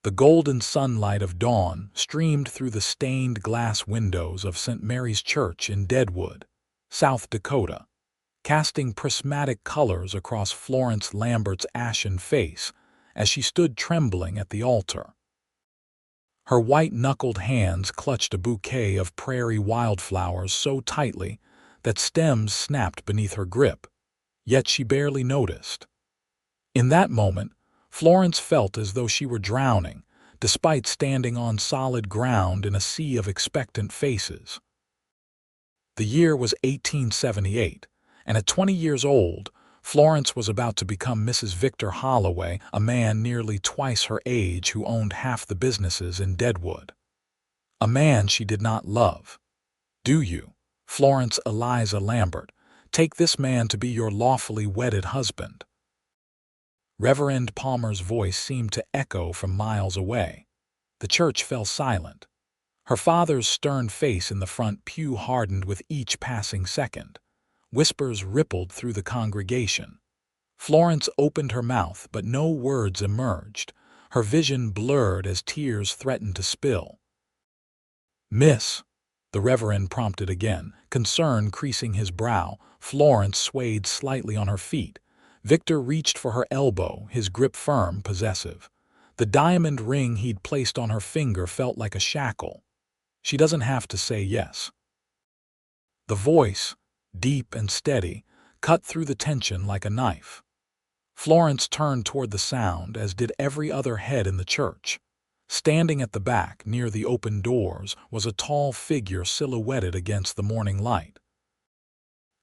The golden sunlight of dawn streamed through the stained glass windows of St. Mary's Church in Deadwood, South Dakota, casting prismatic colors across Florence Lambert's ashen face as she stood trembling at the altar. Her white-knuckled hands clutched a bouquet of prairie wildflowers so tightly that stems snapped beneath her grip, yet she barely noticed. In that moment, Florence felt as though she were drowning, despite standing on solid ground in a sea of expectant faces. The year was 1878, and at 20 years old, Florence was about to become Mrs. Victor Holloway, a man nearly twice her age who owned half the businesses in Deadwood. A man she did not love. "Do you, Florence Eliza Lambert, take this man to be your lawfully wedded husband?" Reverend Palmer's voice seemed to echo from miles away. The church fell silent. Her father's stern face in the front pew hardened with each passing second. Whispers rippled through the congregation. Florence opened her mouth, but no words emerged. Her vision blurred as tears threatened to spill. "Miss," the Reverend prompted again, concern creasing his brow. Florence swayed slightly on her feet. Victor reached for her elbow, his grip firm, possessive. The diamond ring he'd placed on her finger felt like a shackle. "She doesn't have to say yes." The voice, deep and steady, cut through the tension like a knife. Florence turned toward the sound, as did every other head in the church. Standing at the back, near the open doors, was a tall figure silhouetted against the morning light.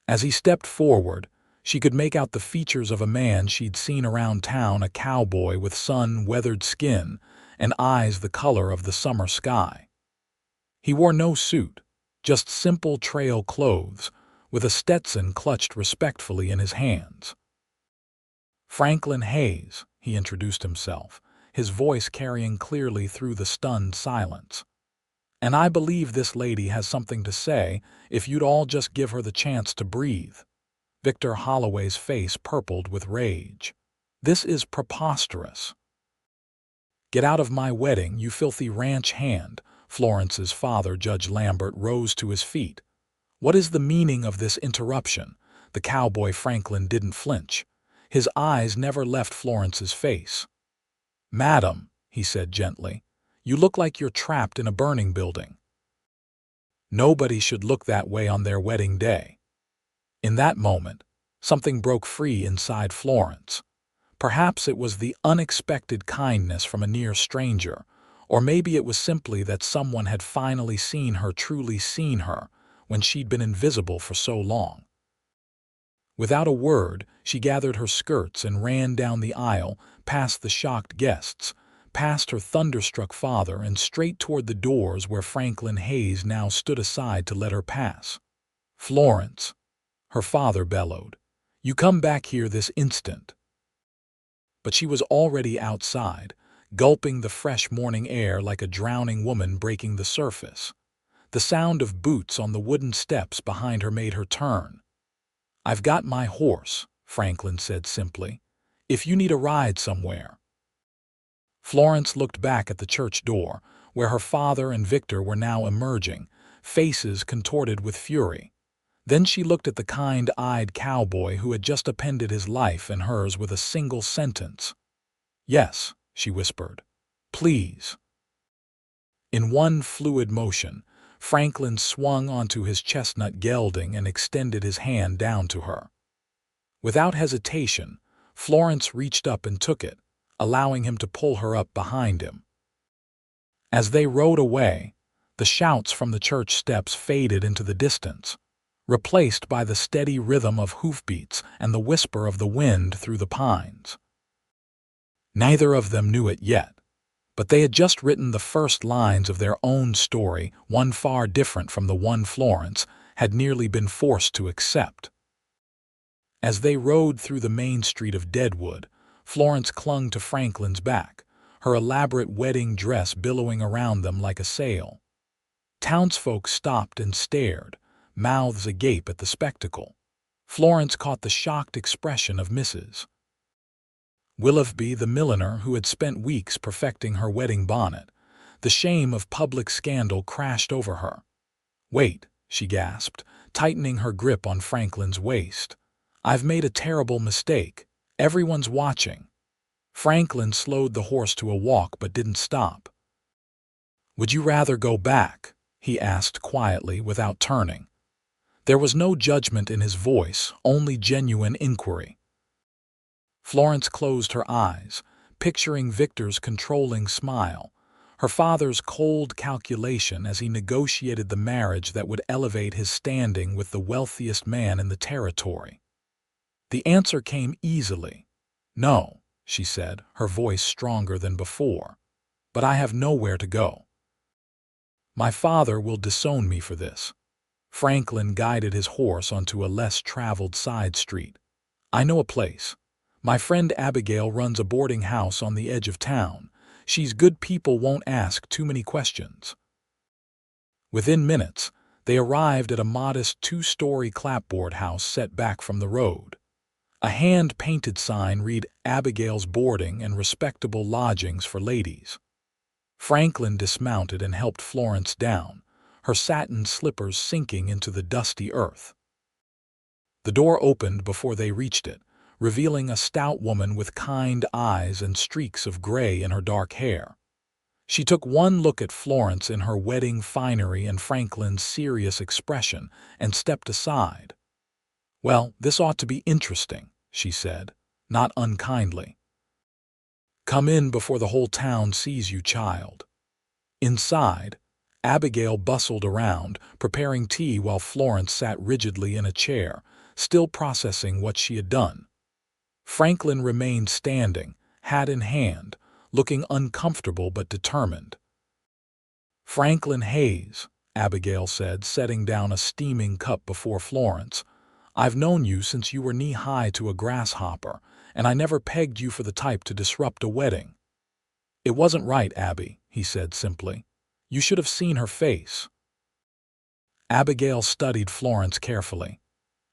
As he stepped forward, she could make out the features of a man she'd seen around town, a cowboy with sun-weathered skin and eyes the color of the summer sky. He wore no suit, just simple trail clothes, with a Stetson clutched respectfully in his hands. "Franklin Hayes," he introduced himself, his voice carrying clearly through the stunned silence. "And I believe this lady has something to say, if you'd all just give her the chance to breathe." Victor Holloway's face purpled with rage. "This is preposterous." "Get out of my wedding, you filthy ranch hand." Florence's father, Judge Lambert, rose to his feet. "What is the meaning of this interruption?" The cowboy Franklin didn't flinch. His eyes never left Florence's face. "Madam," he said gently, "you look like you're trapped in a burning building." Nobody should look that way on their wedding day. In that moment, something broke free inside Florence. Perhaps it was the unexpected kindness from a near stranger, or maybe it was simply that someone had finally seen her, truly seen her, when she'd been invisible for so long. Without a word, she gathered her skirts and ran down the aisle, past the shocked guests, past her thunderstruck father, and straight toward the doors where Franklin Hayes now stood aside to let her pass. "Florence," her father bellowed, "you come back here this instant." But she was already outside, gulping the fresh morning air like a drowning woman breaking the surface. The sound of boots on the wooden steps behind her made her turn. "I've got my horse," Franklin said simply, "if you need a ride somewhere." Florence looked back at the church door, where her father and Victor were now emerging, faces contorted with fury. Then she looked at the kind-eyed cowboy who had just appended his life and hers with a single sentence. "Yes," she whispered. "Please." In one fluid motion, Franklin swung onto his chestnut gelding and extended his hand down to her. Without hesitation, Florence reached up and took it, allowing him to pull her up behind him. As they rode away, the shouts from the church steps faded into the distance, replaced by the steady rhythm of hoofbeats and the whisper of the wind through the pines. Neither of them knew it yet, but they had just written the first lines of their own story, one far different from the one Florence had nearly been forced to accept. As they rode through the main street of Deadwood, Florence clung to Franklin's back, her elaborate wedding dress billowing around them like a sail. Townsfolk stopped and stared, mouths agape at the spectacle. Florence caught the shocked expression of Mrs. Willoughby, the milliner who had spent weeks perfecting her wedding bonnet. The shame of public scandal crashed over her. "Wait," she gasped, tightening her grip on Franklin's waist. "I've made a terrible mistake. Everyone's watching." Franklin slowed the horse to a walk but didn't stop. "Would you rather go back?" he asked quietly without turning. There was no judgment in his voice, only genuine inquiry. Florence closed her eyes, picturing Victor's controlling smile, her father's cold calculation as he negotiated the marriage that would elevate his standing with the wealthiest man in the territory. The answer came easily. "No," she said, her voice stronger than before, "but I have nowhere to go. My father will disown me for this." Franklin guided his horse onto a less traveled side street. "I know a place. My friend Abigail runs a boarding house on the edge of town. She's good, people won't ask too many questions." Within minutes, they arrived at a modest two-story clapboard house set back from the road. A hand-painted sign read "Abigail's Boarding and Respectable Lodgings for Ladies." Franklin dismounted and helped Florence down, her satin slippers sinking into the dusty earth. The door opened before they reached it, revealing a stout woman with kind eyes and streaks of gray in her dark hair. She took one look at Florence in her wedding finery and Franklin's serious expression and stepped aside. "Well, this ought to be interesting," she said, not unkindly. "Come in before the whole town sees you, child." Inside, Abigail bustled around, preparing tea while Florence sat rigidly in a chair, still processing what she had done. Franklin remained standing, hat in hand, looking uncomfortable but determined. "Franklin Hayes," Abigail said, setting down a steaming cup before Florence. "I've known you since you were knee-high to a grasshopper, and I never pegged you for the type to disrupt a wedding." "It wasn't right, Abby," he said simply. "You should have seen her face." Abigail studied Florence carefully.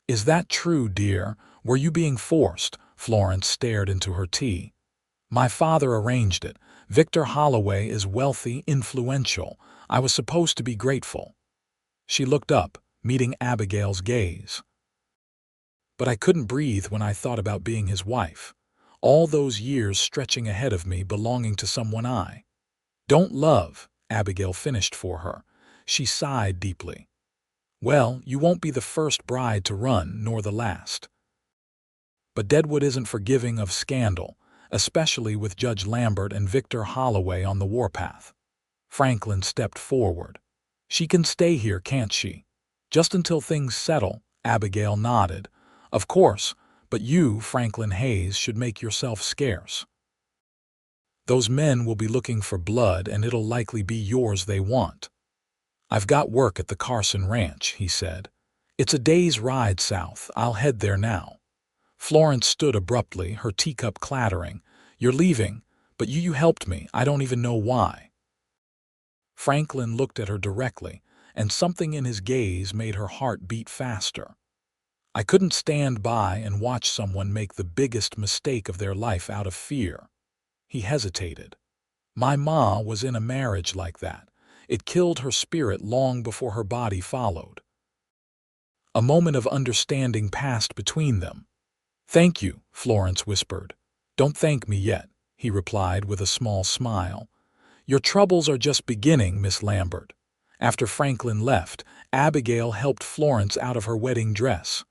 "Is that true, dear? Were you being forced?" Florence stared into her tea. "My father arranged it. Victor Holloway is wealthy, influential. I was supposed to be grateful." She looked up, meeting Abigail's gaze. "But I couldn't breathe when I thought about being his wife. All those years stretching ahead of me, belonging to someone I don't love," Abigail finished for her. She sighed deeply. "Well, you won't be the first bride to run, nor the last. But Deadwood isn't forgiving of scandal, especially with Judge Lambert and Victor Holloway on the warpath." Franklin stepped forward. "She can stay here, can't she?" "Just until things settle," Abigail nodded. "Of course, but you, Franklin Hayes, should make yourself scarce. Those men will be looking for blood, and it'll likely be yours they want." "I've got work at the Carson Ranch," he said. "It's a day's ride south. I'll head there now." Florence stood abruptly, her teacup clattering. "You're leaving, but you helped me. I don't even know why." Franklin looked at her directly, and something in his gaze made her heart beat faster. "I couldn't stand by and watch someone make the biggest mistake of their life out of fear." He hesitated. "My ma was in a marriage like that. It killed her spirit long before her body followed." A moment of understanding passed between them. "Thank you," Florence whispered. "Don't thank me yet," he replied with a small smile. "Your troubles are just beginning, Miss Lambert." After Franklin left, Abigail helped Florence out of her wedding dress.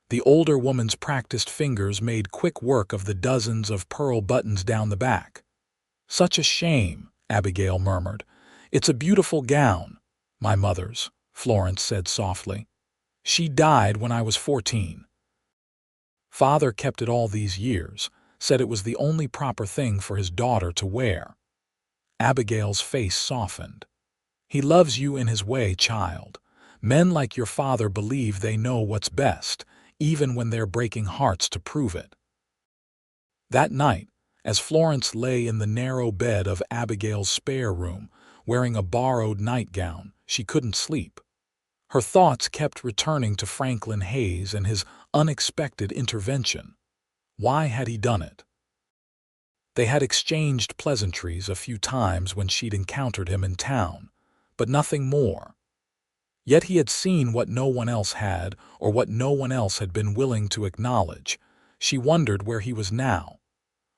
The older woman's practiced fingers made quick work of the dozens of pearl buttons down the back. "Such a shame," Abigail murmured. "It's a beautiful gown." "My mother's," Florence said softly. "She died when I was 14. Father kept it all these years, said it was the only proper thing for his daughter to wear." Abigail's face softened. "He loves you in his way, child. Men like your father believe they know what's best, even when they're breaking hearts to prove it." That night, as Florence lay in the narrow bed of Abigail's spare room, wearing a borrowed nightgown, she couldn't sleep. Her thoughts kept returning to Franklin Hayes and his unexpected intervention. Why had he done it? They had exchanged pleasantries a few times when she'd encountered him in town, but nothing more. Yet he had seen what no one else had, or what no one else had been willing to acknowledge. She wondered where he was now,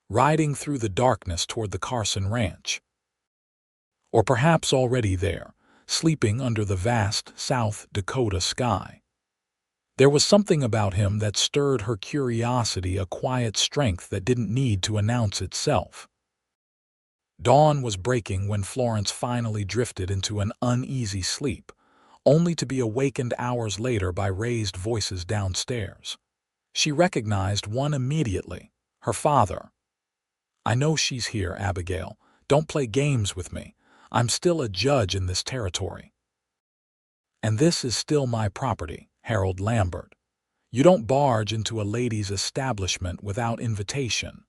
riding through the darkness toward the Carson ranch. Or perhaps already there, sleeping under the vast South Dakota sky. There was something about him that stirred her curiosity, a quiet strength that didn't need to announce itself. Dawn was breaking when Florence finally drifted into an uneasy sleep, only to be awakened hours later by raised voices downstairs. She recognized one immediately, her father. "I know she's here, Abigail. Don't play games with me. I'm still a judge in this territory. And this is still my property, Harold Lambert. You don't barge into a lady's establishment without invitation."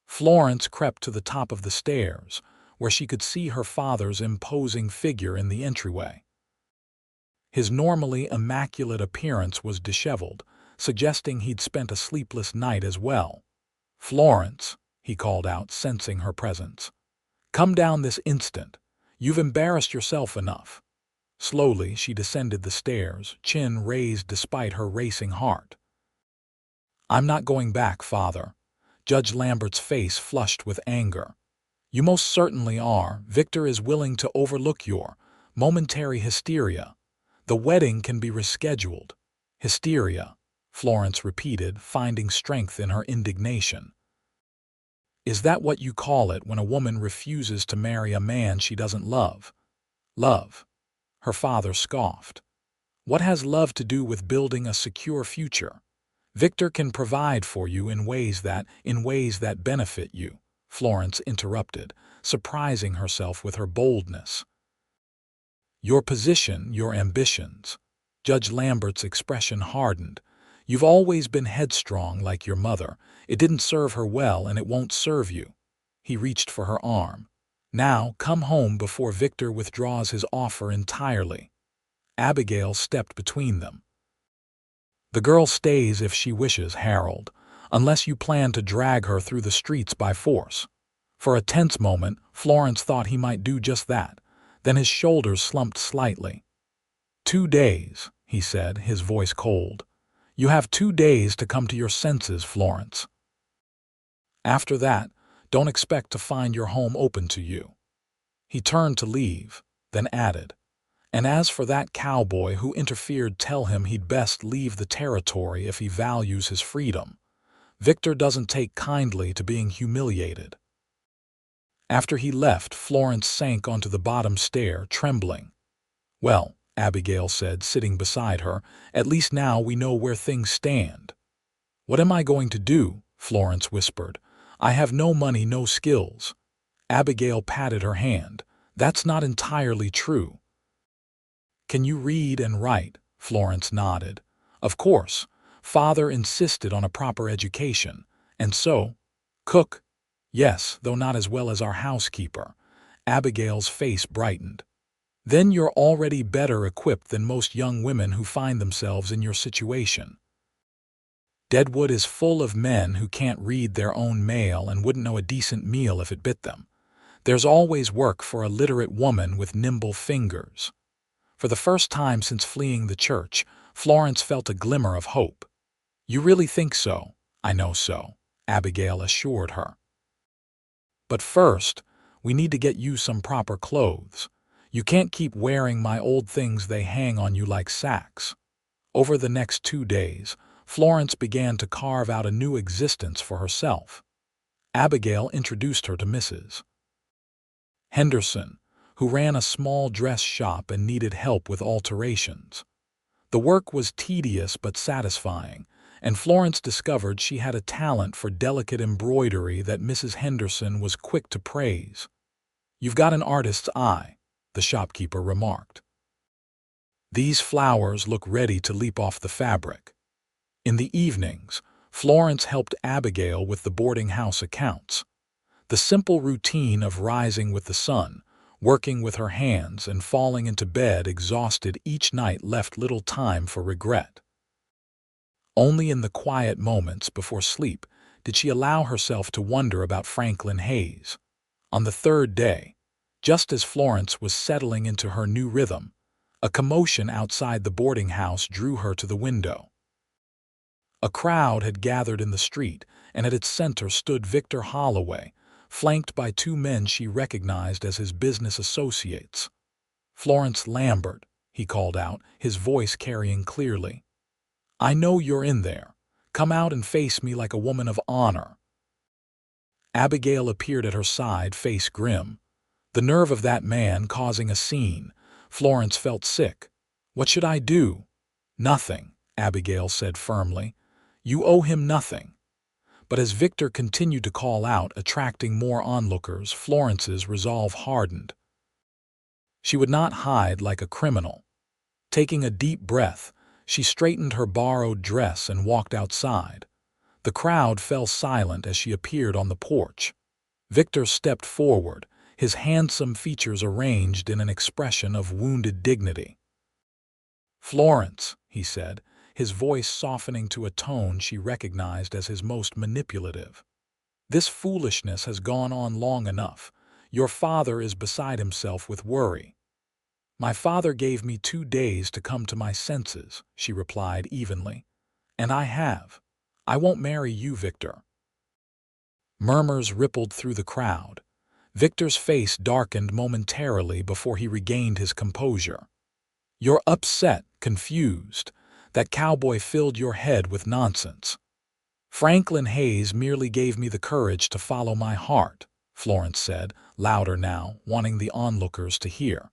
Florence crept to the top of the stairs, where she could see her father's imposing figure in the entryway. His normally immaculate appearance was disheveled, suggesting he'd spent a sleepless night as well. "Florence," he called out, sensing her presence. "Come down this instant. You've embarrassed yourself enough." Slowly she descended the stairs, chin raised despite her racing heart. "I'm not going back, Father." Judge Lambert's face flushed with anger. "You most certainly are. Victor is willing to overlook your momentary hysteria. The wedding can be rescheduled." "Hysteria," Florence repeated, finding strength in her indignation. "Is that what you call it when a woman refuses to marry a man she doesn't love?" "Love?" Her father scoffed. "What has love to do with building a secure future? Victor can provide for you in ways that benefit you," Florence interrupted, surprising herself with her boldness. "Your position, your ambitions." Judge Lambert's expression hardened. "You've always been headstrong like your mother. It didn't serve her well, and it won't serve you." He reached for her arm. "Now, come home before Victor withdraws his offer entirely." Abigail stepped between them. "The girl stays if she wishes, Harold, unless you plan to drag her through the streets by force." For a tense moment, Florence thought he might do just that. Then his shoulders slumped slightly. 2 days, he said, his voice cold. "You have 2 days to come to your senses, Florence. After that, don't expect to find your home open to you." He turned to leave, then added, "And as for that cowboy who interfered, tell him he'd best leave the territory if he values his freedom. Victor doesn't take kindly to being humiliated." After he left, Florence sank onto the bottom stair, trembling. "Well," Abigail said, sitting beside her, "at least now we know where things stand." "What am I going to do?" Florence whispered. "I have no money, no skills." Abigail patted her hand. "That's not entirely true." "Can you read and write?" Florence nodded. "Of course. Father insisted on a proper education. And so, cook?" "Yes, though not as well as our housekeeper." Abigail's face brightened. "Then you're already better equipped than most young women who find themselves in your situation. Deadwood is full of men who can't read their own mail and wouldn't know a decent meal if it bit them. There's always work for a literate woman with nimble fingers." For the first time since fleeing the church, Florence felt a glimmer of hope. "You really think so?" "I know so," Abigail assured her. "But first, we need to get you some proper clothes. You can't keep wearing my old things, they hang on you like sacks." Over the next 2 days, Florence began to carve out a new existence for herself. Abigail introduced her to Mrs. Henderson, who ran a small dress shop and needed help with alterations. The work was tedious but satisfying, and Florence discovered she had a talent for delicate embroidery that Mrs. Henderson was quick to praise. "You've got an artist's eye," the shopkeeper remarked. "These flowers look ready to leap off the fabric." In the evenings, Florence helped Abigail with the boarding house accounts. The simple routine of rising with the sun, working with her hands, and falling into bed exhausted each night left little time for regret. Only in the quiet moments before sleep did she allow herself to wonder about Franklin Hayes. On the third day, just as Florence was settling into her new rhythm, a commotion outside the boarding house drew her to the window. A crowd had gathered in the street, and at its center stood Victor Holloway, flanked by two men she recognized as his business associates. "Florence Lambert," he called out, his voice carrying clearly. "I know you're in there. Come out and face me like a woman of honor." Abigail appeared at her side, face grim. The nerve of that man causing a scene. Florence felt sick. "What should I do?" "Nothing," Abigail said firmly. "You owe him nothing." But as Victor continued to call out, attracting more onlookers, Florence's resolve hardened. She would not hide like a criminal. Taking a deep breath, she straightened her borrowed dress and walked outside. The crowd fell silent as she appeared on the porch. Victor stepped forward, his handsome features arranged in an expression of wounded dignity. "Florence," he said, his voice softening to a tone she recognized as his most manipulative. "This foolishness has gone on long enough. Your father is beside himself with worry." "My father gave me 2 days to come to my senses," she replied evenly. "And I have. I won't marry you, Victor." Murmurs rippled through the crowd. Victor's face darkened momentarily before he regained his composure. "You're upset, confused. That cowboy filled your head with nonsense." "Franklin Hayes merely gave me the courage to follow my heart," Florence said, louder now, wanting the onlookers to hear.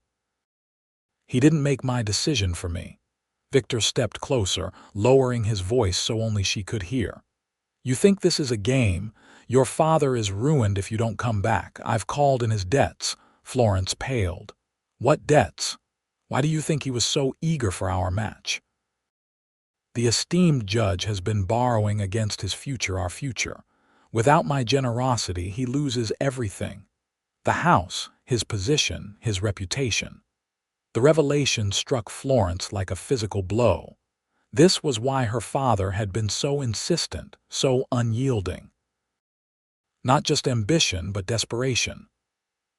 "He didn't make my decision for me." Victor stepped closer, lowering his voice so only she could hear. "You think this is a game? Your father is ruined if you don't come back. I've called in his debts." Florence paled. "What debts? Why do you think he was so eager for our match?" "The esteemed judge has been borrowing against his future, our future. Without my generosity, he loses everything. The house, his position, his reputation." The revelation struck Florence like a physical blow. This was why her father had been so insistent, so unyielding. Not just ambition, but desperation.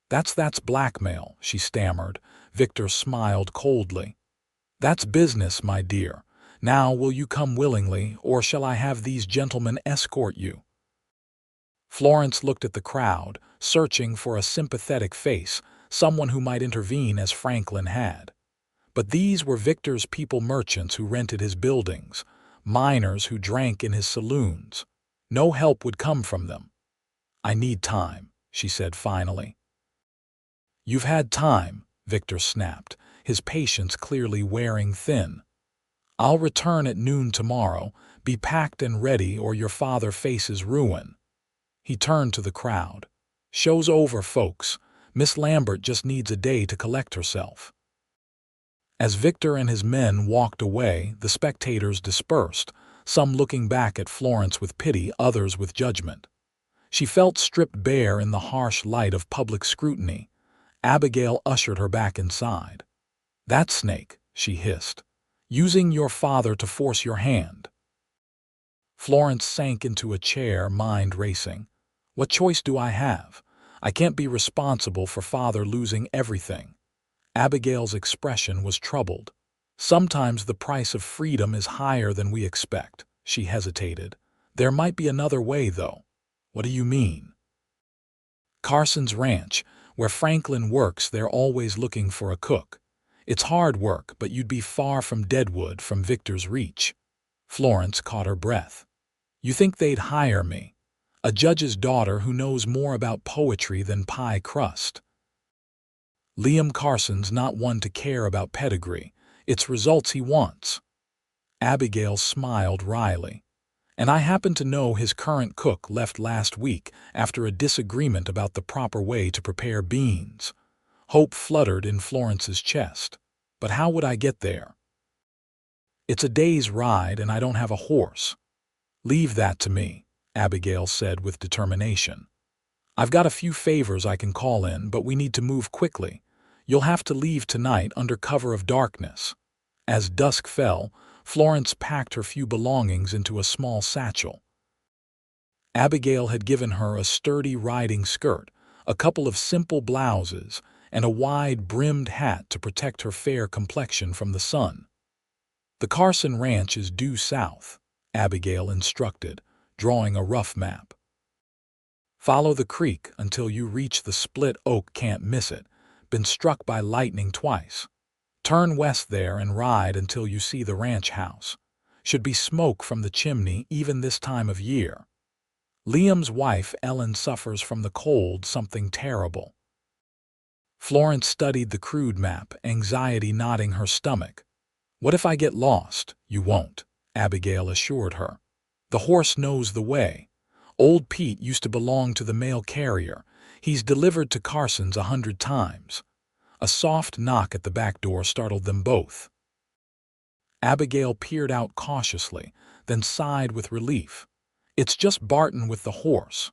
That's blackmail," she stammered. Victor smiled coldly. "That's business, my dear. Now will you come willingly, or shall I have these gentlemen escort you?" Florence looked at the crowd, searching for a sympathetic face, someone who might intervene as Franklin had. But these were Victor's people, merchants who rented his buildings, miners who drank in his saloons. No help would come from them. "I need time," she said finally. "You've had time," Victor snapped, his patience clearly wearing thin. "I'll return at noon tomorrow. Be packed and ready, or your father faces ruin." He turned to the crowd. "Show's over, folks. Miss Lambert just needs a day to collect herself." As Victor and his men walked away, the spectators dispersed, some looking back at Florence with pity, others with judgment. She felt stripped bare in the harsh light of public scrutiny. Abigail ushered her back inside. "That snake," she hissed, "using your father to force your hand." Florence sank into a chair, mind racing. "What choice do I have? I can't be responsible for father losing everything." Abigail's expression was troubled. "Sometimes the price of freedom is higher than we expect." She hesitated. "There might be another way, though." "What do you mean?" "Carson's ranch. Where Franklin works, they're always looking for a cook. It's hard work, but you'd be far from Deadwood, from Victor's reach." Florence caught her breath. "You think they'd hire me? A judge's daughter who knows more about poetry than pie crust." "Liam Carson's not one to care about pedigree. It's results he wants." Abigail smiled wryly. "And I happen to know his current cook left last week after a disagreement about the proper way to prepare beans." Hope fluttered in Florence's chest. "But how would I get there?" "It's a day's ride, and I don't have a horse." "Leave that to me," Abigail said with determination. "I've got a few favors I can call in, but we need to move quickly. You'll have to leave tonight under cover of darkness." As dusk fell, Florence packed her few belongings into a small satchel. Abigail had given her a sturdy riding skirt, a couple of simple blouses, and a wide-brimmed hat to protect her fair complexion from the sun. "The Carson Ranch is due south," Abigail instructed, drawing a rough map. "Follow the creek until you reach the split oak, can't miss it, been struck by lightning twice. Turn west there and ride until you see the ranch house. Should be smoke from the chimney even this time of year. Liam's wife Ellen suffers from the cold, something terrible." Florence studied the crude map, anxiety knotting her stomach. "What if I get lost?" "You won't," Abigail assured her. "The horse knows the way. Old Pete used to belong to the mail carrier. He's delivered to Carson's 100 times. A soft knock at the back door startled them both. Abigail peered out cautiously, then sighed with relief. "It's just Barton with the horse."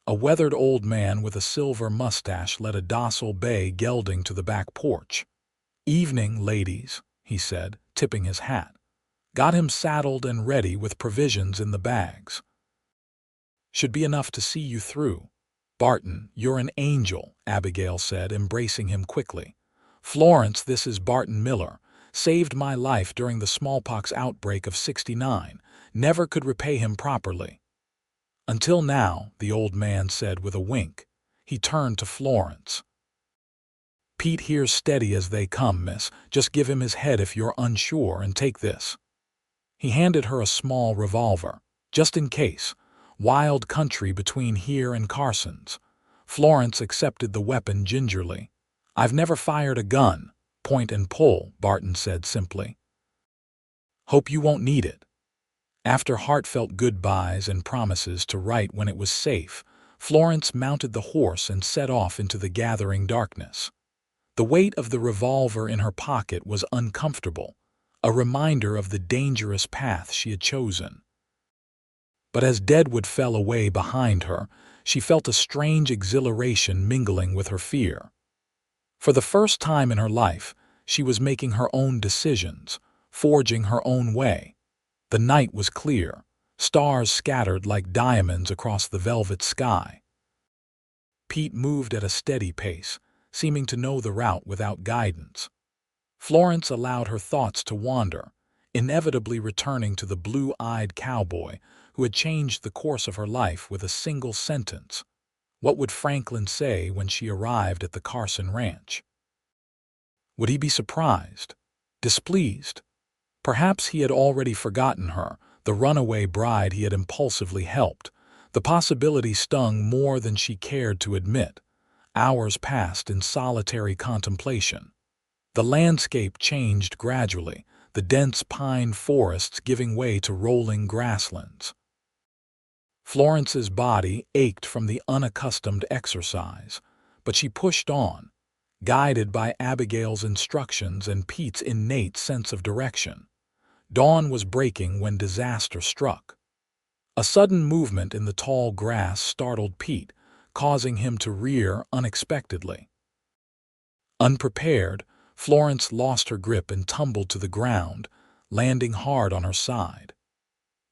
A weathered old man with a silver mustache led a docile bay gelding to the back porch. "Evening, ladies," he said, tipping his hat. "Got him saddled and ready with provisions in the bags. Should be enough to see you through." "Barton, you're an angel," Abigail said, embracing him quickly. "Florence, this is Barton Miller. Saved my life during the smallpox outbreak of '69. Never could repay him properly." "Until now," the old man said with a wink. He turned to Florence. "Pete here's steady as they come, miss. Just give him his head if you're unsure, and take this." He handed her a small revolver. "Just in case. Wild country between here and Carson's." Florence accepted the weapon gingerly. "I've never fired a gun. Point and pull," Barton said simply. "Hope you won't need it." After heartfelt goodbyes and promises to write when it was safe, Florence mounted the horse and set off into the gathering darkness. The weight of the revolver in her pocket was uncomfortable, a reminder of the dangerous path she had chosen. But as Deadwood fell away behind her, she felt a strange exhilaration mingling with her fear. For the first time in her life, she was making her own decisions, forging her own way. The night was clear, stars scattered like diamonds across the velvet sky. Pete moved at a steady pace, seeming to know the route without guidance. Florence allowed her thoughts to wander, inevitably returning to the blue-eyed cowboy who had changed the course of her life with a single sentence. What would Franklin say when she arrived at the Carson Ranch? Would he be surprised? Displeased? Perhaps he had already forgotten her, the runaway bride he had impulsively helped. The possibility stung more than she cared to admit. Hours passed in solitary contemplation. The landscape changed gradually, the dense pine forests giving way to rolling grasslands. Florence's body ached from the unaccustomed exercise, but she pushed on, guided by Abigail's instructions and Pete's innate sense of direction. Dawn was breaking when disaster struck. A sudden movement in the tall grass startled Pete, causing him to rear unexpectedly. Unprepared, Florence lost her grip and tumbled to the ground, landing hard on her side.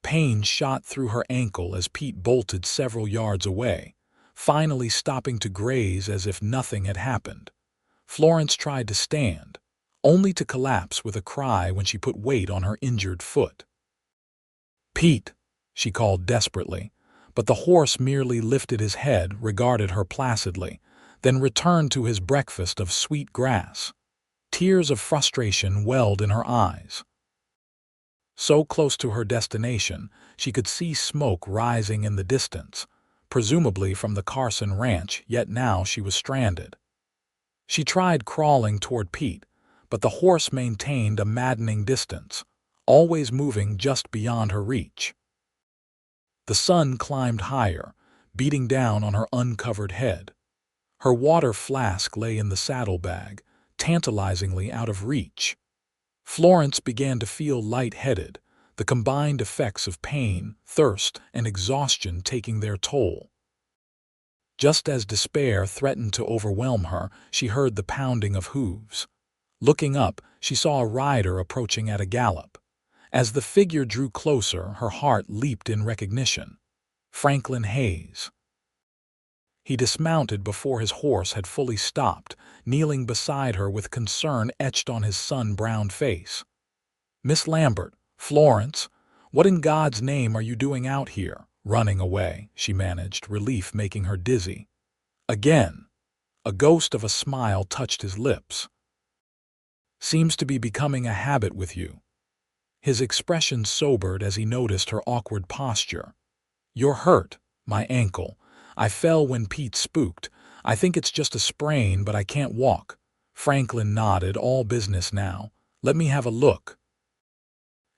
Pain shot through her ankle as Pete bolted several yards away, finally stopping to graze as if nothing had happened. Florence tried to stand, only to collapse with a cry when she put weight on her injured foot. "Pete!" she called desperately, but the horse merely lifted his head, regarded her placidly, then returned to his breakfast of sweet grass. Tears of frustration welled in her eyes. So close to her destination, she could see smoke rising in the distance, presumably from the Carson Ranch, yet now she was stranded. She tried crawling toward Pete, but the horse maintained a maddening distance, always moving just beyond her reach. The sun climbed higher, beating down on her uncovered head. Her water flask lay in the saddlebag, tantalizingly out of reach. Florence began to feel lightheaded, the combined effects of pain, thirst, and exhaustion taking their toll. Just as despair threatened to overwhelm her, she heard the pounding of hooves. Looking up, she saw a rider approaching at a gallop. As the figure drew closer, her heart leaped in recognition. Franklin Hayes. He dismounted before his horse had fully stopped, kneeling beside her with concern etched on his sun-browned face. "Miss Lambert, Florence, what in God's name are you doing out here?" "Running away," she managed, relief making her dizzy. Again, a ghost of a smile touched his lips. "Seems to be becoming a habit with you." His expression sobered as he noticed her awkward posture. "You're hurt." "My ankle. I fell when Pete spooked. I think it's just a sprain, but I can't walk." Franklin nodded, all business now. "Let me have a look."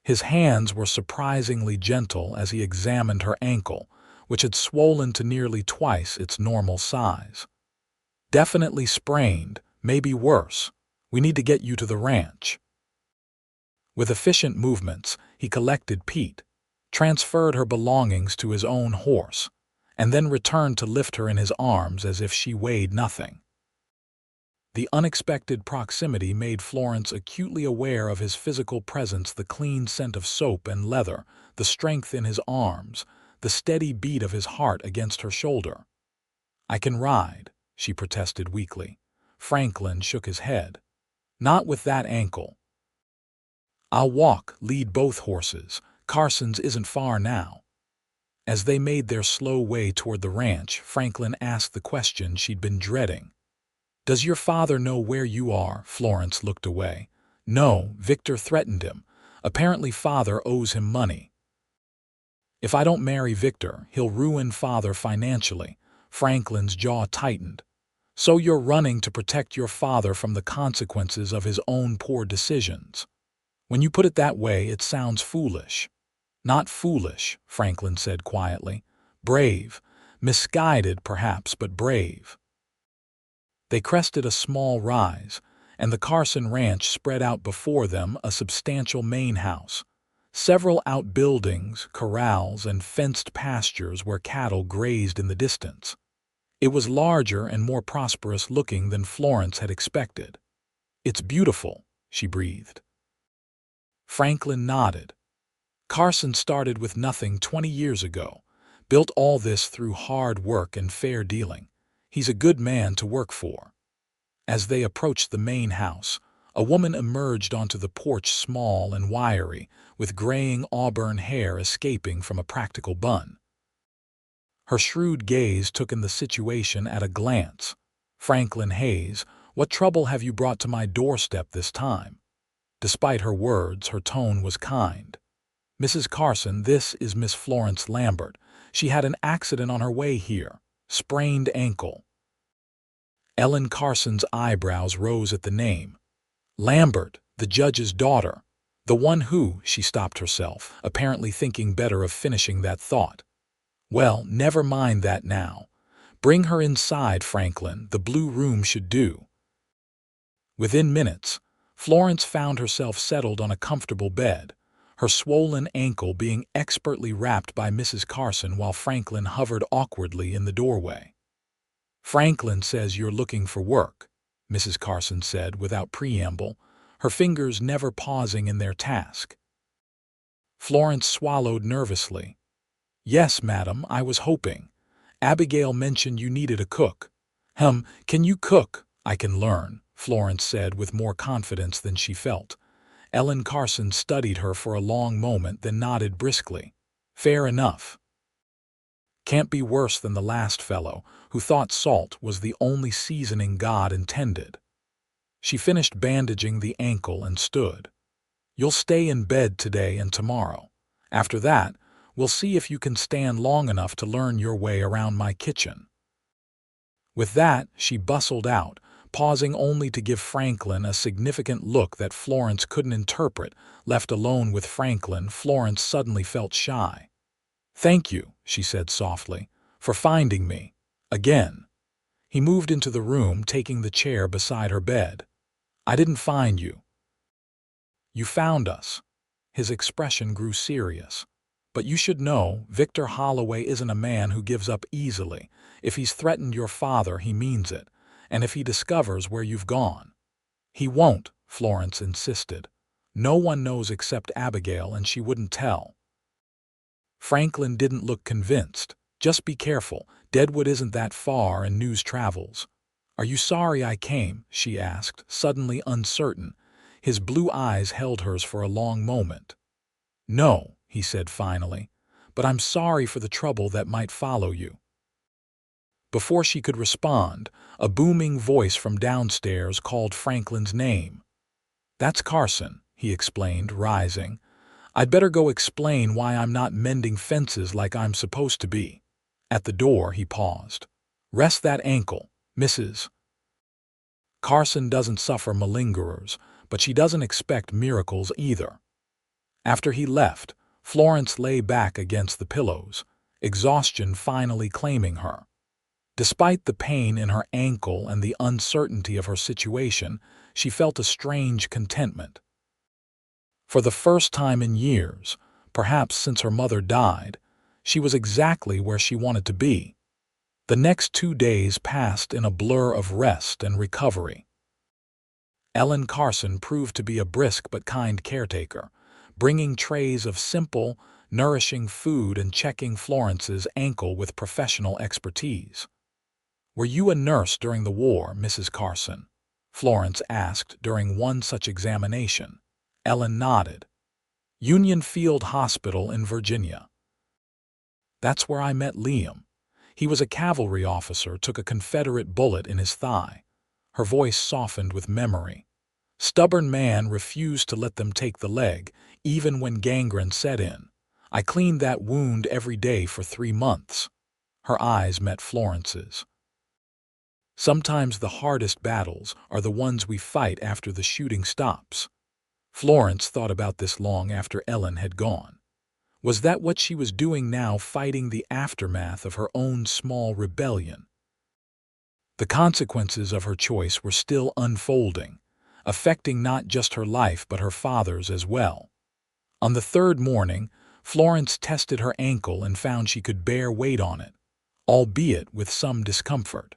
His hands were surprisingly gentle as he examined her ankle, which had swollen to nearly twice its normal size. "Definitely sprained, maybe worse. We need to get you to the ranch." With efficient movements, he collected Pete, transferred her belongings to his own horse, and then returned to lift her in his arms as if she weighed nothing. The unexpected proximity made Florence acutely aware of his physical presence, the clean scent of soap and leather, the strength in his arms, the steady beat of his heart against her shoulder. "I can ride," she protested weakly. Franklin shook his head. "Not with that ankle." "I'll walk, lead both horses. Carson's isn't far now." As they made their slow way toward the ranch, Franklin asked the question she'd been dreading. "Does your father know where you are?" Florence looked away. "No, Victor threatened him. Apparently father owes him money." "If I don't marry Victor, he'll ruin father financially." Franklin's jaw tightened. "So you're running to protect your father from the consequences of his own poor decisions. When you put it that way, it sounds foolish." "Not foolish," Franklin said quietly. "Brave. Misguided, perhaps, but brave." They crested a small rise, and the Carson Ranch spread out before them, a substantial main house, several outbuildings, corrals, and fenced pastures where cattle grazed in the distance. It was larger and more prosperous-looking than Florence had expected. "It's beautiful," she breathed. Franklin nodded. "Carson started with nothing 20 years ago, built all this through hard work and fair dealing. He's a good man to work for." As they approached the main house, a woman emerged onto the porch, small and wiry, with graying auburn hair escaping from a practical bun. Her shrewd gaze took in the situation at a glance. "Franklin Hayes, what trouble have you brought to my doorstep this time?" Despite her words, her tone was kind. "Mrs. Carson, this is Miss Florence Lambert. She had an accident on her way here. Sprained ankle." Ellen Carson's eyebrows rose at the name. "Lambert, the judge's daughter. The one who—" she stopped herself, apparently thinking better of finishing that thought. "Well, never mind that now. Bring her inside, Franklin. The blue room should do." Within minutes, Florence found herself settled on a comfortable bed, her swollen ankle being expertly wrapped by Mrs. Carson while Franklin hovered awkwardly in the doorway. "Franklin says you're looking for work," Mrs. Carson said without preamble, her fingers never pausing in their task. Florence swallowed nervously. "Yes, madam, I was hoping. Abigail mentioned you needed a cook." Can you cook?" "I can learn," Florence said with more confidence than she felt. Ellen Carson studied her for a long moment, then nodded briskly. "Fair enough. Can't be worse than the last fellow, who thought salt was the only seasoning God intended." She finished bandaging the ankle and stood. "You'll stay in bed today and tomorrow. After that, we'll see if you can stand long enough to learn your way around my kitchen." With that, she bustled out, pausing only to give Franklin a significant look that Florence couldn't interpret. Left alone with Franklin, Florence suddenly felt shy. "Thank you," she said softly, "for finding me. Again." He moved into the room, taking the chair beside her bed. "I didn't find you. You found us." His expression grew serious. "But you should know, Victor Holloway isn't a man who gives up easily. If he's threatened your father, he means it. And if he discovers where you've gone—" "He won't," Florence insisted. "No one knows except Abigail, and she wouldn't tell." Franklin didn't look convinced. Just be careful. Deadwood isn't that far and news travels. Are you sorry I came? She asked, suddenly uncertain. His blue eyes held hers for a long moment. No, he said finally, but I'm sorry for the trouble that might follow you. Before she could respond, a booming voice from downstairs called Franklin's name. That's Carson, he explained, rising. I'd better go explain why I'm not mending fences like I'm supposed to be. At the door, he paused. Rest that ankle, Mrs. Carson doesn't suffer malingerers, but she doesn't expect miracles either. After he left, Florence lay back against the pillows, exhaustion finally claiming her. Despite the pain in her ankle and the uncertainty of her situation, she felt a strange contentment. For the first time in years, perhaps since her mother died, she was exactly where she wanted to be. The next 2 days passed in a blur of rest and recovery. Ellen Carson proved to be a brisk but kind caretaker, bringing trays of simple, nourishing food and checking Florence's ankle with professional expertise. Were you a nurse during the war, Mrs. Carson? Florence asked during one such examination. Ellen nodded. Union Field Hospital in Virginia. That's where I met Liam. He was a cavalry officer, took a Confederate bullet in his thigh. Her voice softened with memory. Stubborn man refused to let them take the leg, even when gangrene set in. I cleaned that wound every day for 3 months. Her eyes met Florence's. Sometimes the hardest battles are the ones we fight after the shooting stops. Florence thought about this long after Ellen had gone. Was that what she was doing now, fighting the aftermath of her own small rebellion? The consequences of her choice were still unfolding, affecting not just her life but her father's as well. On the 3rd morning, Florence tested her ankle and found she could bear weight on it, albeit with some discomfort.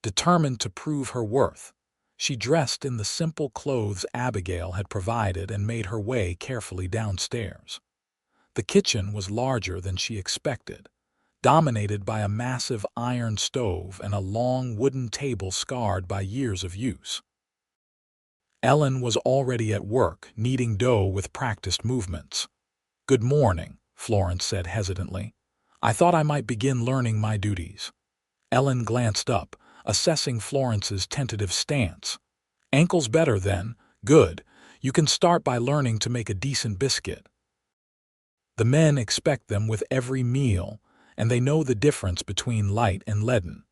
Determined to prove her worth, she dressed in the simple clothes Abigail had provided and made her way carefully downstairs. The kitchen was larger than she expected, dominated by a massive iron stove and a long wooden table scarred by years of use. Ellen was already at work, kneading dough with practiced movements. Good morning, Florence said hesitantly. I thought I might begin learning my duties. Ellen glanced up, assessing Florence's tentative stance. Ankles better then? Good. You can start by learning to make a decent biscuit. The men expect them with every meal, and they know the difference between light and leaden.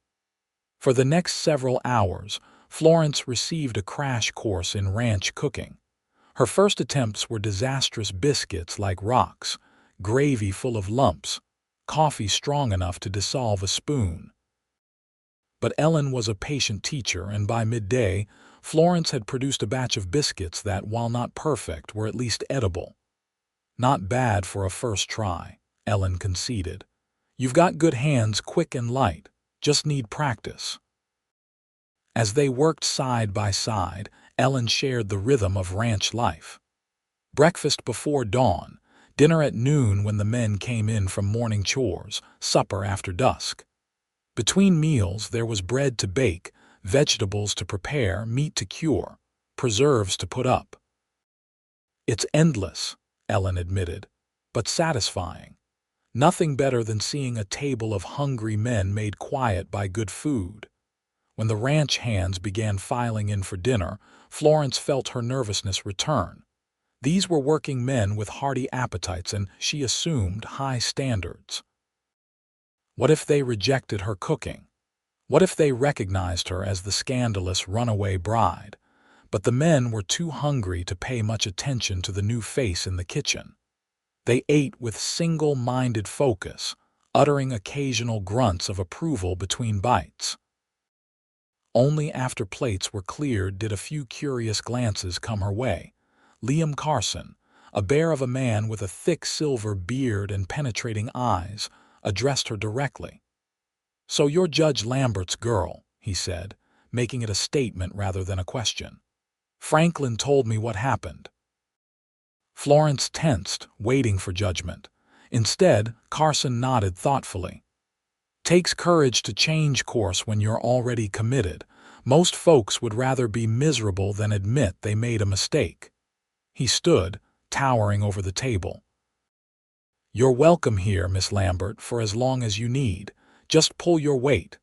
For the next several hours, Florence received a crash course in ranch cooking. Her first attempts were disastrous: biscuits like rocks, gravy full of lumps, coffee strong enough to dissolve a spoon. But Ellen was a patient teacher, and by midday, Florence had produced a batch of biscuits that, while not perfect, were at least edible. Not bad for a first try, Ellen conceded. You've got good hands, quick and light, just need practice. As they worked side by side, Ellen shared the rhythm of ranch life. Breakfast before dawn, dinner at noon when the men came in from morning chores, supper after dusk. Between meals there was bread to bake, vegetables to prepare, meat to cure, preserves to put up. It's endless, Ellen admitted, but satisfying. Nothing better than seeing a table of hungry men made quiet by good food. When the ranch hands began filing in for dinner, Florence felt her nervousness return. These were working men with hearty appetites and, she assumed, high standards. What if they rejected her cooking? What if they recognized her as the scandalous runaway bride? But the men were too hungry to pay much attention to the new face in the kitchen. They ate with single-minded focus, uttering occasional grunts of approval between bites. Only after plates were cleared did a few curious glances come her way. Liam Carson, a bear of a man with a thick silver beard and penetrating eyes, addressed her directly. "So you're Judge Lambert's girl," he said, making it a statement rather than a question. "Franklin told me what happened." Florence tensed, waiting for judgment. Instead, Carson nodded thoughtfully. Takes courage to change course when you're already committed. Most folks would rather be miserable than admit they made a mistake. He stood, towering over the table. You're welcome here, Miss Lambert, for as long as you need. Just pull your weight.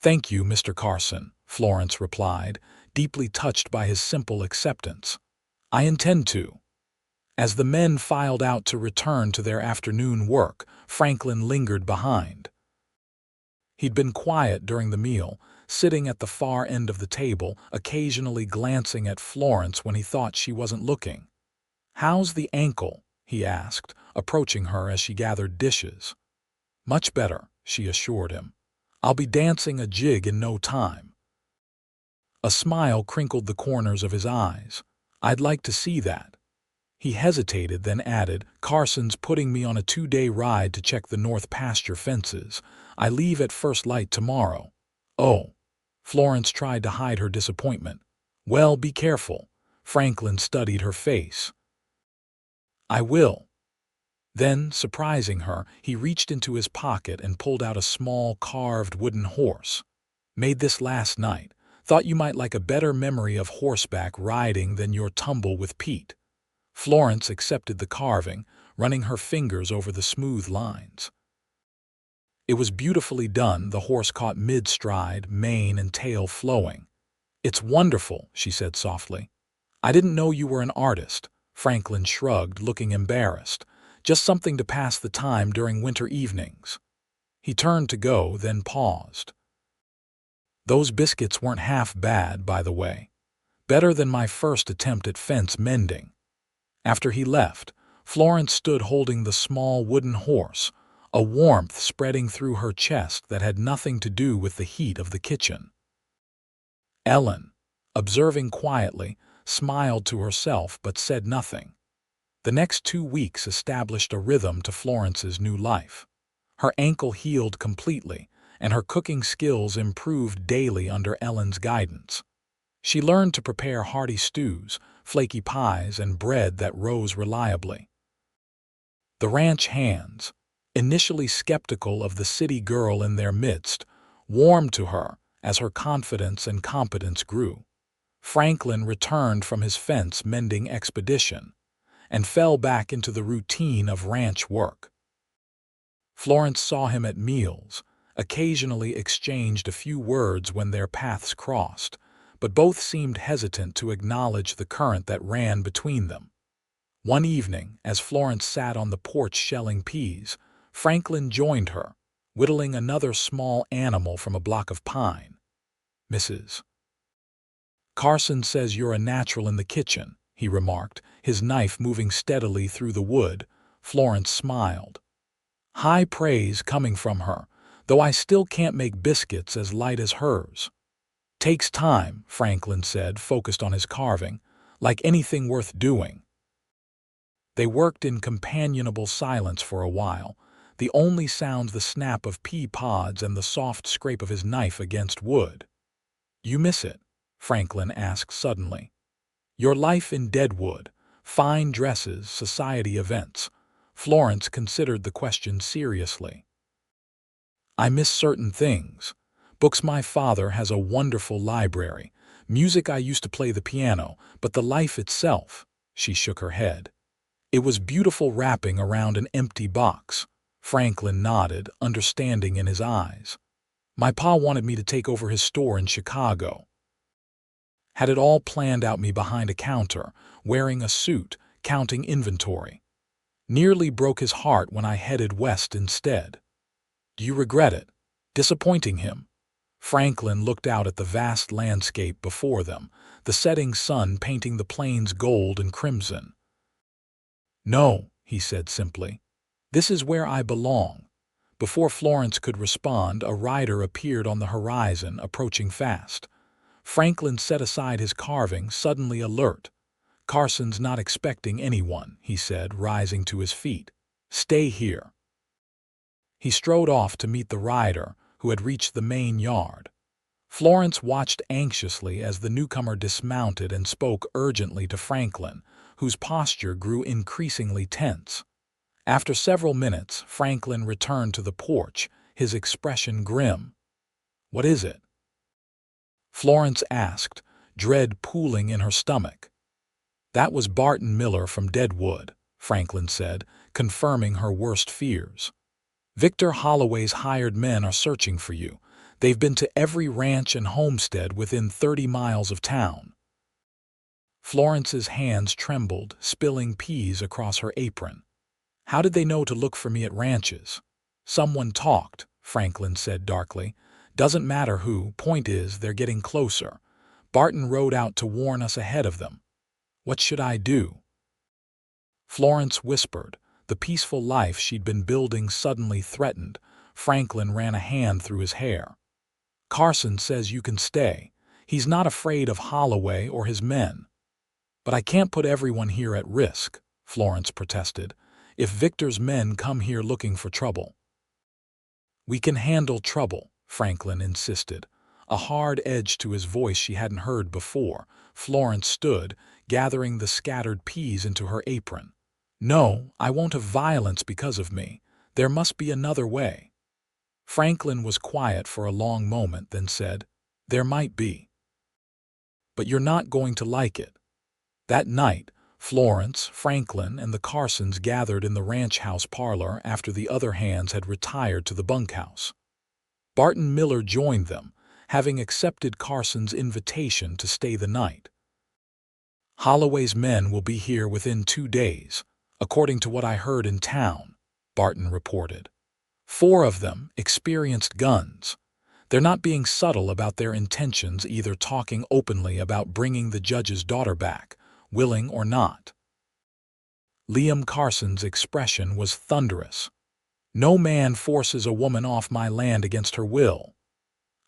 Thank you, Mr. Carson, Florence replied, deeply touched by his simple acceptance. I intend to. As the men filed out to return to their afternoon work, Franklin lingered behind. He'd been quiet during the meal, sitting at the far end of the table, occasionally glancing at Florence when he thought she wasn't looking. How's the ankle? He asked, approaching her as she gathered dishes. Much better, she assured him. I'll be dancing a jig in no time. A smile crinkled the corners of his eyes. I'd like to see that. He hesitated, then added, Carson's putting me on a 2-day ride to check the north pasture fences. I leave at first light tomorrow. Oh. Florence tried to hide her disappointment. Well, be careful. Franklin studied her face. I will. Then, surprising her, he reached into his pocket and pulled out a small carved wooden horse. Made this last night. Thought you might like a better memory of horseback riding than your tumble with Pete. Florence accepted the carving, running her fingers over the smooth lines. It was beautifully done, the horse caught mid-stride, mane and tail flowing. It's wonderful, she said softly. I didn't know you were an artist. Franklin shrugged, looking embarrassed. Just something to pass the time during winter evenings. He turned to go, then paused. Those biscuits weren't half bad, by the way. Better than my first attempt at fence mending. After he left, Florence stood holding the small wooden horse, a warmth spreading through her chest that had nothing to do with the heat of the kitchen. Ellen, observing quietly, smiled to herself but said nothing. The next 2 weeks established a rhythm to Florence's new life. Her ankle healed completely, and her cooking skills improved daily under Ellen's guidance. She learned to prepare hearty stews, flaky pies, and bread that rose reliably. The ranch hands, initially skeptical of the city girl in their midst, warmed to her as her confidence and competence grew. Franklin returned from his fence-mending expedition and fell back into the routine of ranch work. Florence saw him at meals, occasionally exchanged a few words when their paths crossed, but both seemed hesitant to acknowledge the current that ran between them. One evening, as Florence sat on the porch shelling peas, Franklin joined her, whittling another small animal from a block of pine. Mrs. Carson says you're a natural in the kitchen, he remarked, his knife moving steadily through the wood. Florence smiled. High praise coming from her, though I still can't make biscuits as light as hers. Takes time, Franklin said, focused on his carving, like anything worth doing. They worked in companionable silence for a while, the only sound the snap of pea pods and the soft scrape of his knife against wood. You miss it? Franklin asked suddenly. Your life in Deadwood, fine dresses, society events. Florence considered the question seriously. I miss certain things. Books. My father has a wonderful library. Music. I used to play the piano, but the life itself, she shook her head. It was beautiful wrapping around an empty box. Franklin nodded, understanding in his eyes. My pa wanted me to take over his store in Chicago. Had it all planned out, me behind a counter, wearing a suit, counting inventory. Nearly broke his heart when I headed west instead. Do you regret it? Disappointing him? Franklin looked out at the vast landscape before them, the setting sun painting the plains gold and crimson. No, he said simply. This is where I belong. Before Florence could respond, a rider appeared on the horizon, approaching fast. Franklin set aside his carving, suddenly alert. Carson's not expecting anyone, he said, rising to his feet. Stay here. He strode off to meet the rider, who had reached the main yard. Florence watched anxiously as the newcomer dismounted and spoke urgently to Franklin, whose posture grew increasingly tense. After several minutes, Franklin returned to the porch, his expression grim. "What is it?" Florence asked, dread pooling in her stomach. "That was Barton Miller from Deadwood," Franklin said, confirming her worst fears. "Victor Holloway's hired men are searching for you. They've been to every ranch and homestead within 30 miles of town." Florence's hands trembled, spilling peas across her apron. "How did they know to look for me at ranches?" "Someone talked," Franklin said darkly. "Doesn't matter who, point is they're getting closer. Barton rode out to warn us ahead of them." "What should I do?" Florence whispered, the peaceful life she'd been building suddenly threatened. Franklin ran a hand through his hair. "Carson says you can stay. He's not afraid of Holloway or his men." "But I can't put everyone here at risk," Florence protested. "If Victor's men come here looking for trouble." "We can handle trouble," Franklin insisted, a hard edge to his voice she hadn't heard before. Florence stood, gathering the scattered peas into her apron. "No, I won't have violence because of me. There must be another way." Franklin was quiet for a long moment, then said, "There might be. But you're not going to like it." That night, Florence, Franklin, and the Carsons gathered in the ranch house parlor after the other hands had retired to the bunkhouse. Barton Miller joined them, having accepted Carson's invitation to stay the night. "Holloway's men will be here within 2 days, according to what I heard in town," Barton reported. 4 of them, experienced guns. They're not being subtle about their intentions, either talking openly about bringing the judge's daughter back, willing or not. Liam Carson's expression was thunderous. "No man forces a woman off my land against her will."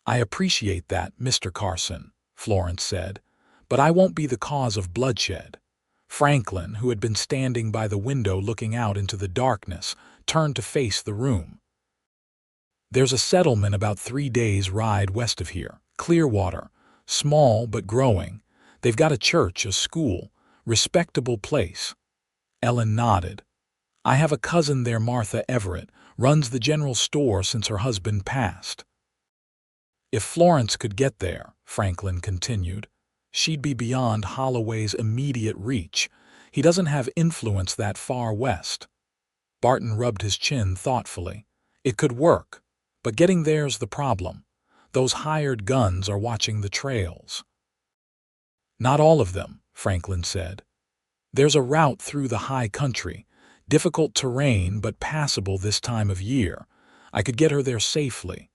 "I appreciate that, Mr. Carson," Florence said, "but I won't be the cause of bloodshed." Franklin, who had been standing by the window looking out into the darkness, turned to face the room. "There's a settlement about 3 days' ride west of here, Clearwater, small but growing. They've got a church, a school, respectable place." Ellen nodded. "I have a cousin there, Martha Everett, runs the general store since her husband passed." "If Florence could get there," Franklin continued, "she'd be beyond Holloway's immediate reach. He doesn't have influence that far west." Barton rubbed his chin thoughtfully. "It could work, but getting there's the problem. Those hired guns are watching the trails." "Not all of them," Franklin said. "There's a route through the high country, difficult terrain but passable this time of year. I could get her there safely."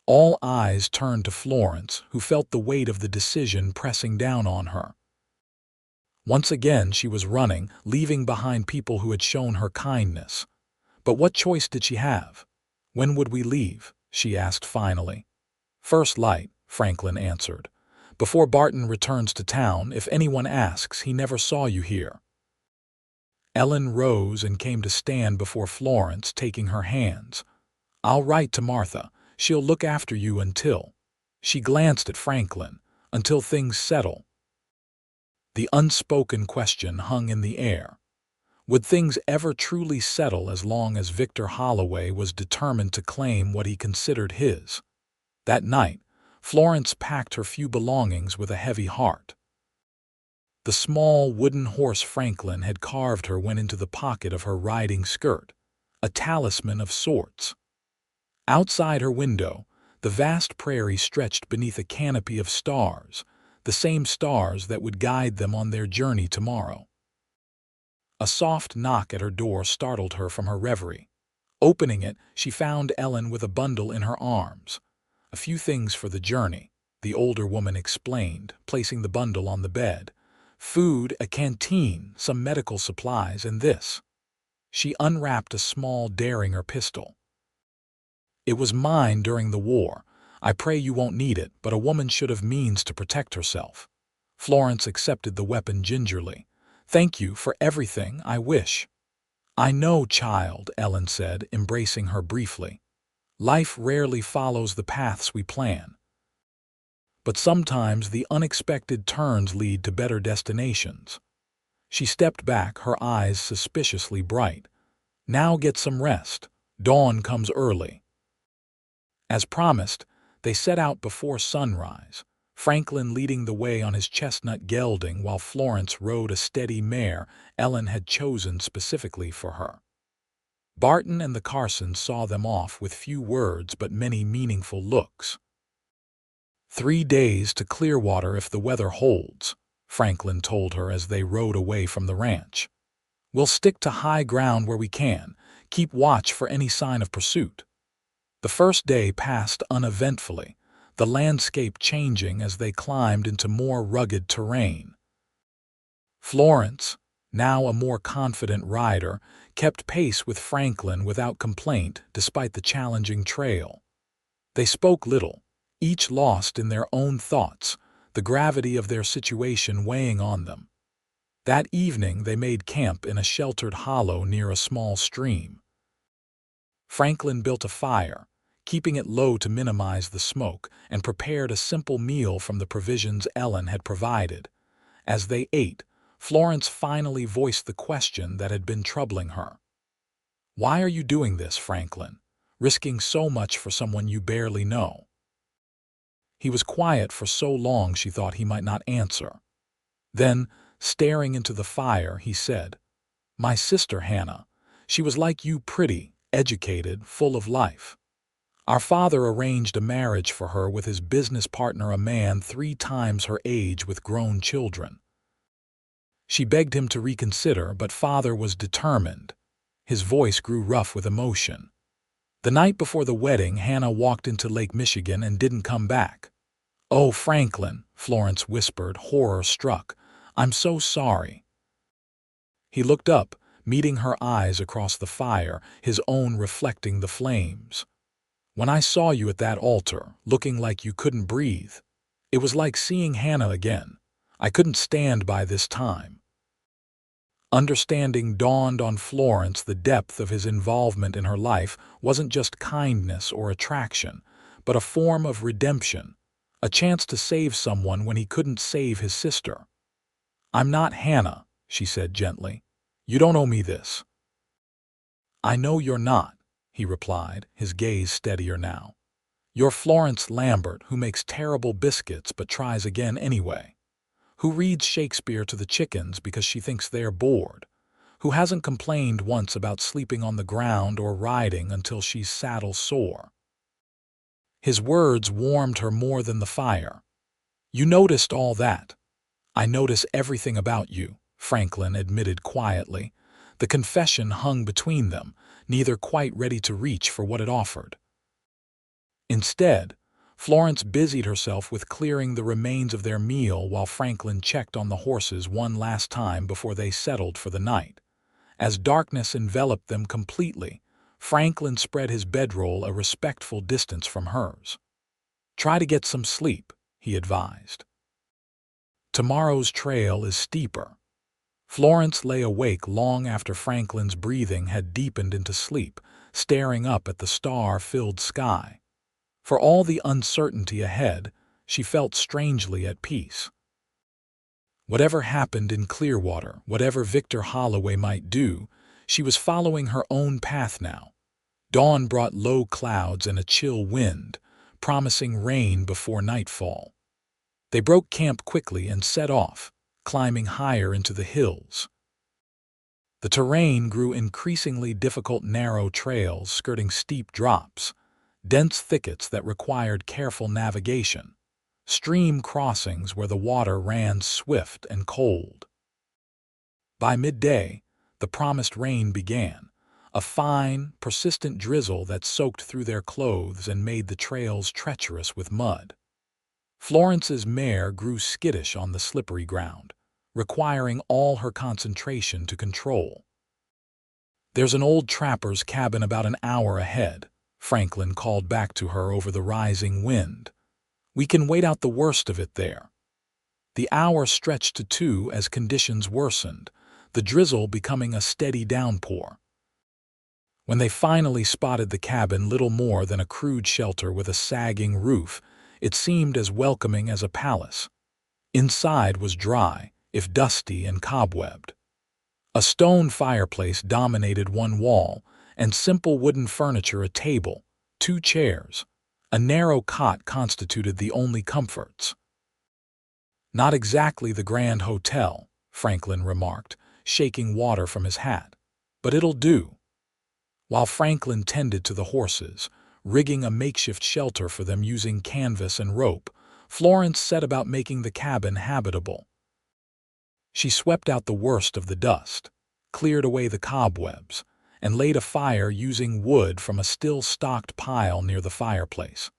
All eyes turned to Florence, who felt the weight of the decision pressing down on her. Once again she was running, leaving behind people who had shown her kindness. But what choice did she have? "When would we leave?" she asked finally. "First light," Franklin answered. "Before Barton returns to town, if anyone asks, he never saw you here." Ellen rose and came to stand before Florence, taking her hands. "I'll write to Martha. She'll look after you until—" She glanced at Franklin. "Until things settle." The unspoken question hung in the air. Would things ever truly settle as long as Victor Holloway was determined to claim what he considered his? That night, Florence packed her few belongings with a heavy heart. The small wooden horse Franklin had carved her went into the pocket of her riding skirt, a talisman of sorts. Outside her window, the vast prairie stretched beneath a canopy of stars, the same stars that would guide them on their journey tomorrow. A soft knock at her door startled her from her reverie. Opening it, she found Ellen with a bundle in her arms. "A few things for the journey," the older woman explained, placing the bundle on the bed. "Food, a canteen, some medical supplies, and this." She unwrapped a small Derringer pistol. "It was mine during the war. I pray you won't need it, but a woman should have means to protect herself." Florence accepted the weapon gingerly. "Thank you for everything, I wish." "I know, child," Ellen said, embracing her briefly. "Life rarely follows the paths we plan. But sometimes the unexpected turns lead to better destinations." She stepped back, her eyes suspiciously bright. Now get some rest. Dawn comes early." As promised, they set out before sunrise, Franklin leading the way on his chestnut gelding while Florence rode a steady mare Ellen had chosen specifically for her. Barton and the Carsons saw them off with few words but many meaningful looks. 3 days to Clearwater if the weather holds, Franklin told her as they rode away from the ranch. "We'll stick to high ground where we can, keep watch for any sign of pursuit." The first day passed uneventfully, the landscape changing as they climbed into more rugged terrain. Florence, now a more confident rider, kept pace with Franklin without complaint despite the challenging trail. They spoke little, each lost in their own thoughts, the gravity of their situation weighing on them. That evening they made camp in a sheltered hollow near a small stream. Franklin built a fire, keeping it low to minimize the smoke, and prepared a simple meal from the provisions Ellen had provided. As they ate, Florence finally voiced the question that had been troubling her. "Why are you doing this, Franklin? Risking so much for someone you barely know?" He was quiet for so long she thought he might not answer. Then, staring into the fire, he said, "My sister Hannah. She was like you, pretty, educated, full of life. Our father arranged a marriage for her with his business partner, a man 3 times her age with grown children. She begged him to reconsider, but father was determined." His voice grew rough with emotion. "The night before the wedding, Hannah walked into Lake Michigan and didn't come back." "Oh, Franklin," Florence whispered, horror-struck. "I'm so sorry." He looked up, meeting her eyes across the fire, his own reflecting the flames. "When I saw you at that altar, looking like you couldn't breathe, it was like seeing Hannah again. I couldn't stand by this time." Understanding dawned on Florence. The depth of his involvement in her life wasn't just kindness or attraction, but a form of redemption, a chance to save someone when he couldn't save his sister. "I'm not Hannah," she said gently. "You don't owe me this." "I know you're not," he replied, his gaze steadier now. "You're Florence Lambert, who makes terrible biscuits but tries again anyway. Who reads Shakespeare to the chickens because she thinks they're bored. Who hasn't complained once about sleeping on the ground or riding until she's saddle sore." His words warmed her more than the fire. "You noticed all that." "I notice everything about you," Franklin admitted quietly. The confession hung between them, neither quite ready to reach for what it offered. Instead, Florence busied herself with clearing the remains of their meal while Franklin checked on the horses one last time before they settled for the night. As darkness enveloped them completely, Franklin spread his bedroll a respectful distance from hers. "Try to get some sleep," he advised. "Tomorrow's trail is steeper." Florence lay awake long after Franklin's breathing had deepened into sleep, staring up at the star-filled sky. For all the uncertainty ahead, she felt strangely at peace. Whatever happened in Clearwater, whatever Victor Holloway might do, she was following her own path now. Dawn brought low clouds and a chill wind, promising rain before nightfall. They broke camp quickly and set off, climbing higher into the hills. The terrain grew increasingly difficult, narrow trails skirting steep drops, dense thickets that required careful navigation, stream crossings where the water ran swift and cold. By midday, the promised rain began, a fine, persistent drizzle that soaked through their clothes and made the trails treacherous with mud. Florence's mare grew skittish on the slippery ground, requiring all her concentration to control. "There's an old trapper's cabin about an hour ahead," Franklin called back to her over the rising wind. "We can wait out the worst of it there." The hour stretched to 2 as conditions worsened, the drizzle becoming a steady downpour. When they finally spotted the cabin, little more than a crude shelter with a sagging roof, it seemed as welcoming as a palace. Inside was dry, if dusty and cobwebbed. A stone fireplace dominated one wall, and simple wooden furniture, a table, 2 chairs, a narrow cot constituted the only comforts. "Not exactly the Grand Hotel," Franklin remarked, shaking water from his hat, "but it'll do." While Franklin tended to the horses, rigging a makeshift shelter for them using canvas and rope, Florence set about making the cabin habitable. She swept out the worst of the dust, cleared away the cobwebs, and laid a fire using wood from a still-stocked pile near the fireplace.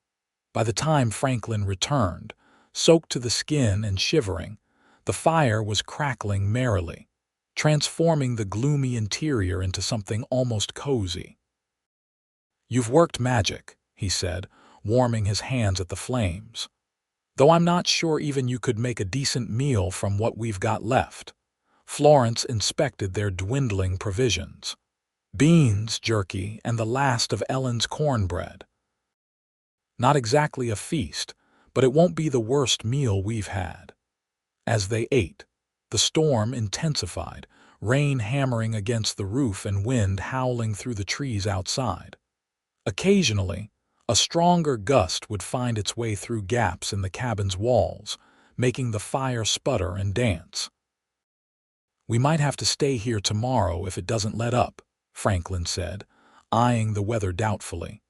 By the time Franklin returned, soaked to the skin and shivering, the fire was crackling merrily, transforming the gloomy interior into something almost cozy. "You've worked magic," he said, warming his hands at the flames. "Though I'm not sure even you could make a decent meal from what we've got left." Florence inspected their dwindling provisions. Beans, jerky, and the last of Ellen's cornbread. "Not exactly a feast, but it won't be the worst meal we've had." As they ate, the storm intensified, rain hammering against the roof and wind howling through the trees outside. Occasionally, a stronger gust would find its way through gaps in the cabin's walls, making the fire sputter and dance. "We might have to stay here tomorrow if it doesn't let up," Franklin said, eyeing the weather doubtfully.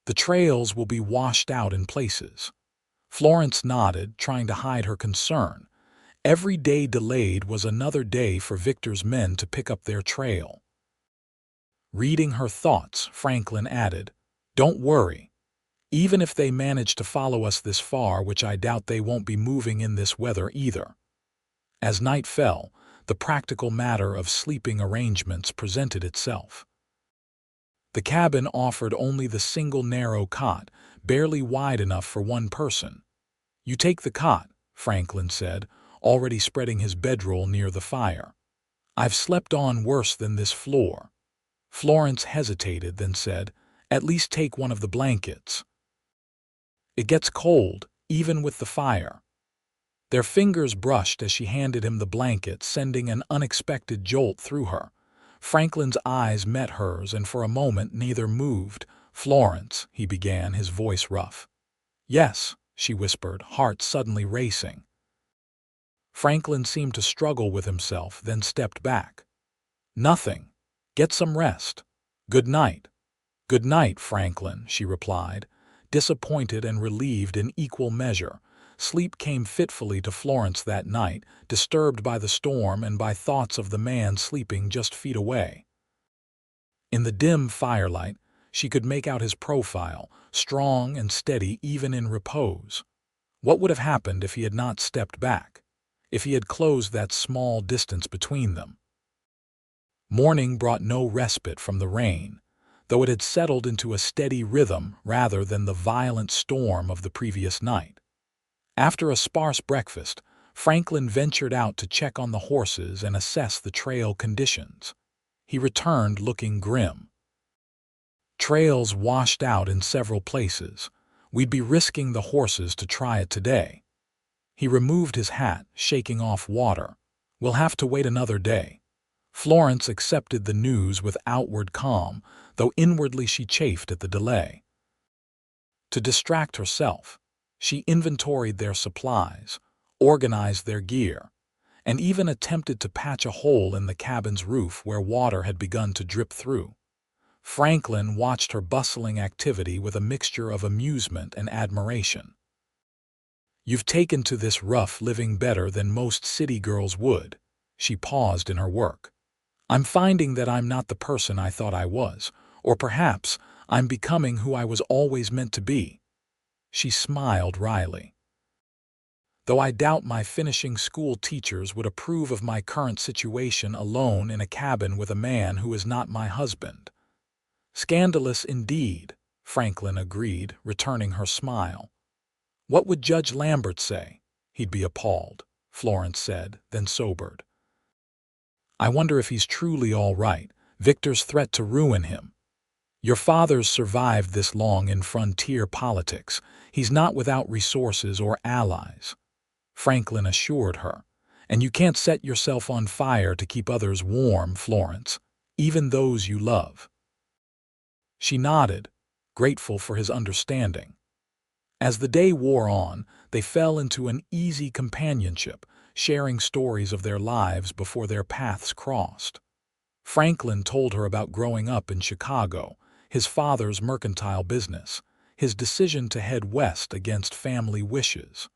"The trails will be washed out in places." Florence nodded, trying to hide her concern. Every day delayed was another day for Victor's men to pick up their trail. Reading her thoughts, Franklin added, "Don't worry. Even if they manage to follow us this far, which I doubt, they won't be moving in this weather either." As night fell, the practical matter of sleeping arrangements presented itself. The cabin offered only the single narrow cot, barely wide enough for one person. "You take the cot," Franklin said, already spreading his bedroll near the fire. "I've slept on worse than this floor." Florence hesitated, then said, "At least take one of the blankets. It gets cold, even with the fire." Their fingers brushed as she handed him the blanket, sending an unexpected jolt through her. Franklin's eyes met hers, and for a moment neither moved. "Florence," he began, his voice rough. "Yes," she whispered, heart suddenly racing. Franklin seemed to struggle with himself, then stepped back. "Nothing. Get some rest. Good night." "Good night, Franklin," she replied, disappointed and relieved in equal measure. Sleep came fitfully to Florence that night, disturbed by the storm and by thoughts of the man sleeping just feet away. In the dim firelight, she could make out his profile, strong and steady even in repose. What would have happened if he had not stepped back? If he had closed that small distance between them? Morning brought no respite from the rain, though it had settled into a steady rhythm rather than the violent storm of the previous night. After a sparse breakfast, Franklin ventured out to check on the horses and assess the trail conditions. He returned looking grim. "Trails washed out in several places. We'd be risking the horses to try it today." He removed his hat, shaking off water. "We'll have to wait another day." Florence accepted the news with outward calm, though inwardly she chafed at the delay. To distract herself, she inventoried their supplies, organized their gear, and even attempted to patch a hole in the cabin's roof where water had begun to drip through. Franklin watched her bustling activity with a mixture of amusement and admiration. "You've taken to this rough living better than most city girls would." She paused in her work. "I'm finding that I'm not the person I thought I was, or perhaps I'm becoming who I was always meant to be." She smiled wryly. "Though I doubt my finishing school teachers would approve of my current situation alone in a cabin with a man who is not my husband." "Scandalous indeed," Franklin agreed, returning her smile. "What would Judge Lambert say?" "He'd be appalled," Florence said, then sobered. "I wonder if he's truly all right. Victor's threat to ruin him. Your father's survived this long in frontier politics. He's not without resources or allies," Franklin assured her, And you can't set yourself on fire to keep others warm, Florence, even those you love." She nodded, grateful for his understanding. As the day wore on, they fell into an easy companionship, sharing stories of their lives before their paths crossed. Franklin told her about growing up in Chicago, his father's mercantile business, his decision to head west against family wishes.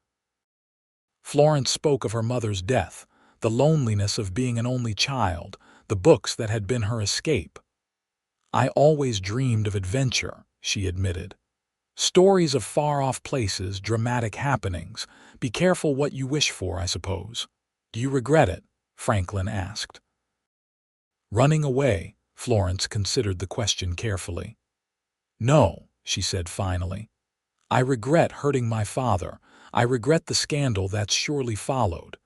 Florence spoke of her mother's death, the loneliness of being an only child, the books that had been her escape. "I always dreamed of adventure," she admitted. "Stories of far-off places, dramatic happenings. Be careful what you wish for, I suppose." "Do you regret it?" Franklin asked. Running away, Florence considered the question carefully. "No," she said finally. "I regret hurting my father. I regret the scandal that's surely followed.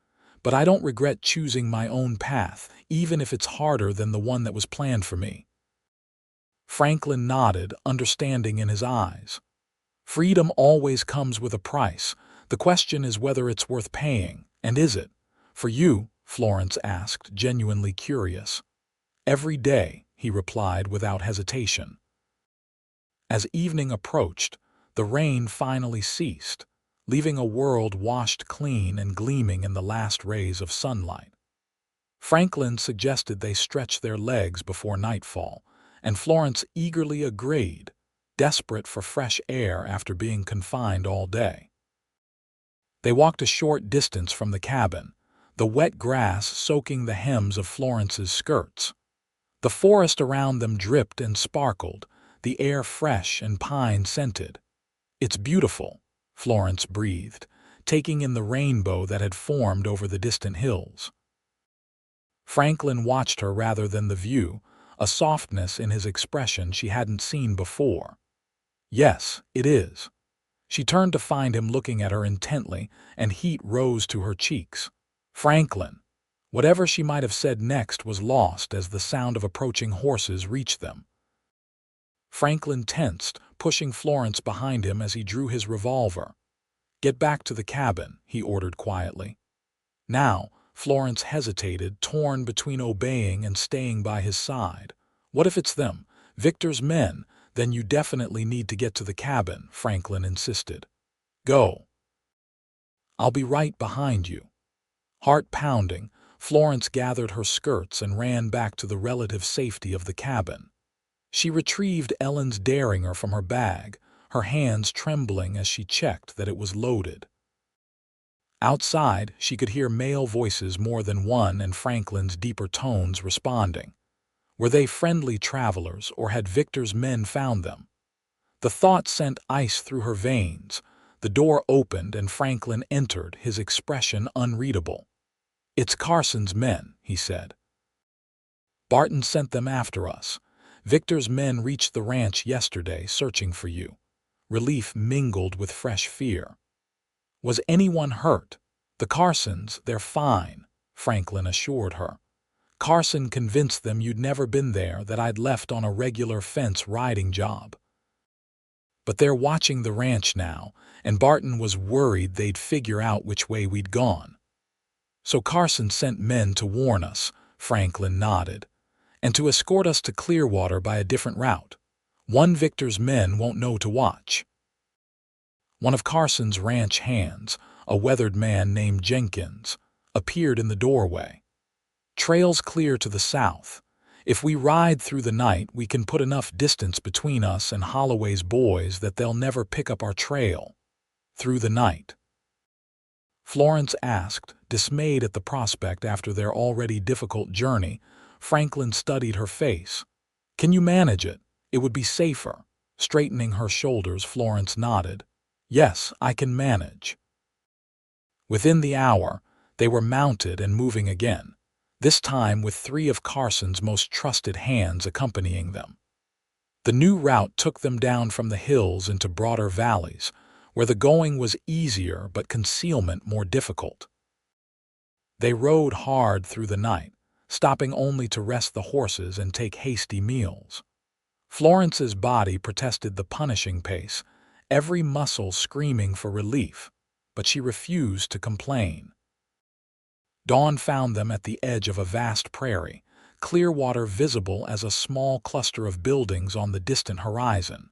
But I don't regret choosing my own path, even if it's harder than the one that was planned for me." Franklin nodded, understanding in his eyes. Freedom always comes with a price. The question is whether it's worth paying, and is it? "For you?" Florence asked, genuinely curious. "Every day," he replied without hesitation. As evening approached, the rain finally ceased, leaving a world washed clean and gleaming in the last rays of sunlight. Franklin suggested they stretch their legs before nightfall, and Florence eagerly agreed, desperate for fresh air after being confined all day. They walked a short distance from the cabin, the wet grass soaking the hems of Florence's skirts. The forest around them dripped and sparkled, the air fresh and pine-scented. "It's beautiful," Florence breathed, taking in the rainbow that had formed over the distant hills. Franklin watched her rather than the view, a softness in his expression she hadn't seen before. "Yes, it is." She turned to find him looking at her intently, and heat rose to her cheeks. "Franklin." Whatever she might have said next was lost as the sound of approaching horses reached them. Franklin tensed, pushing Florence behind him as he drew his revolver. "Get back to the cabin," he ordered quietly. Now, Florence hesitated, torn between obeying and staying by his side. "What if it's them? Victor's men? Then you definitely need to get to the cabin," Franklin insisted. "Go." "I'll be right behind you." Heart pounding, Florence gathered her skirts and ran back to the relative safety of the cabin. She retrieved Ellen's derringer from her bag, her hands trembling as she checked that it was loaded. Outside, she could hear male voices more than one and Franklin's deeper tones responding. Were they friendly travelers, or had Victor's men found them? The thought sent ice through her veins. The door opened and Franklin entered, his expression unreadable. "It's Carson's men," he said. "Barton sent them after us. Victor's men reached the ranch yesterday, searching for you." Relief mingled with fresh fear. "Was anyone hurt?" "The Carsons, they're fine," Franklin assured her. "Carson convinced them you'd never been there, that I'd left on a regular fence riding job. But they're watching the ranch now, and Barton was worried they'd figure out which way we'd gone." "So Carson sent men to warn us," Franklin nodded, "and to escort us to Clearwater by a different route. One Victor's men won't know to watch." One of Carson's ranch hands, a weathered man named Jenkins, appeared in the doorway. "Trail's clear to the south. If we ride through the night, we can put enough distance between us and Holloway's boys that they'll never pick up our trail." "Through the night?" Florence asked, dismayed at the prospect after their already difficult journey. Franklin studied her face. "Can you manage it? It would be safer." Straightening her shoulders, Florence nodded. "Yes, I can manage." Within the hour, they were mounted and moving again, this time with 3 of Carson's most trusted hands accompanying them. The new route took them down from the hills into broader valleys, where the going was easier but concealment more difficult. They rode hard through the night, stopping only to rest the horses and take hasty meals. Florence's body protested the punishing pace, every muscle screaming for relief, but she refused to complain. Dawn found them at the edge of a vast prairie, Clearwater visible as a small cluster of buildings on the distant horizon.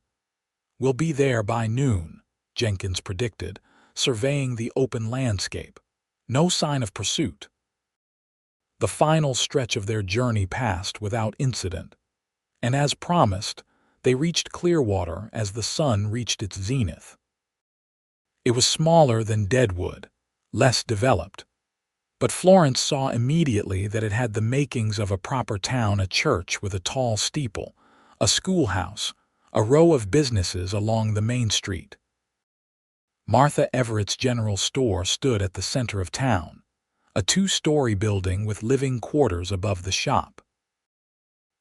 "We'll be there by noon," Jenkins predicted, surveying the open landscape. No sign of pursuit. The final stretch of their journey passed without incident, and as promised, they reached Clearwater as the sun reached its zenith. It was smaller than Deadwood, less developed, but Florence saw immediately that it had the makings of a proper town: a church with a tall steeple, a schoolhouse, a row of businesses along the main street. Martha Everett's general store stood at the center of town, a two-story building with living quarters above the shop.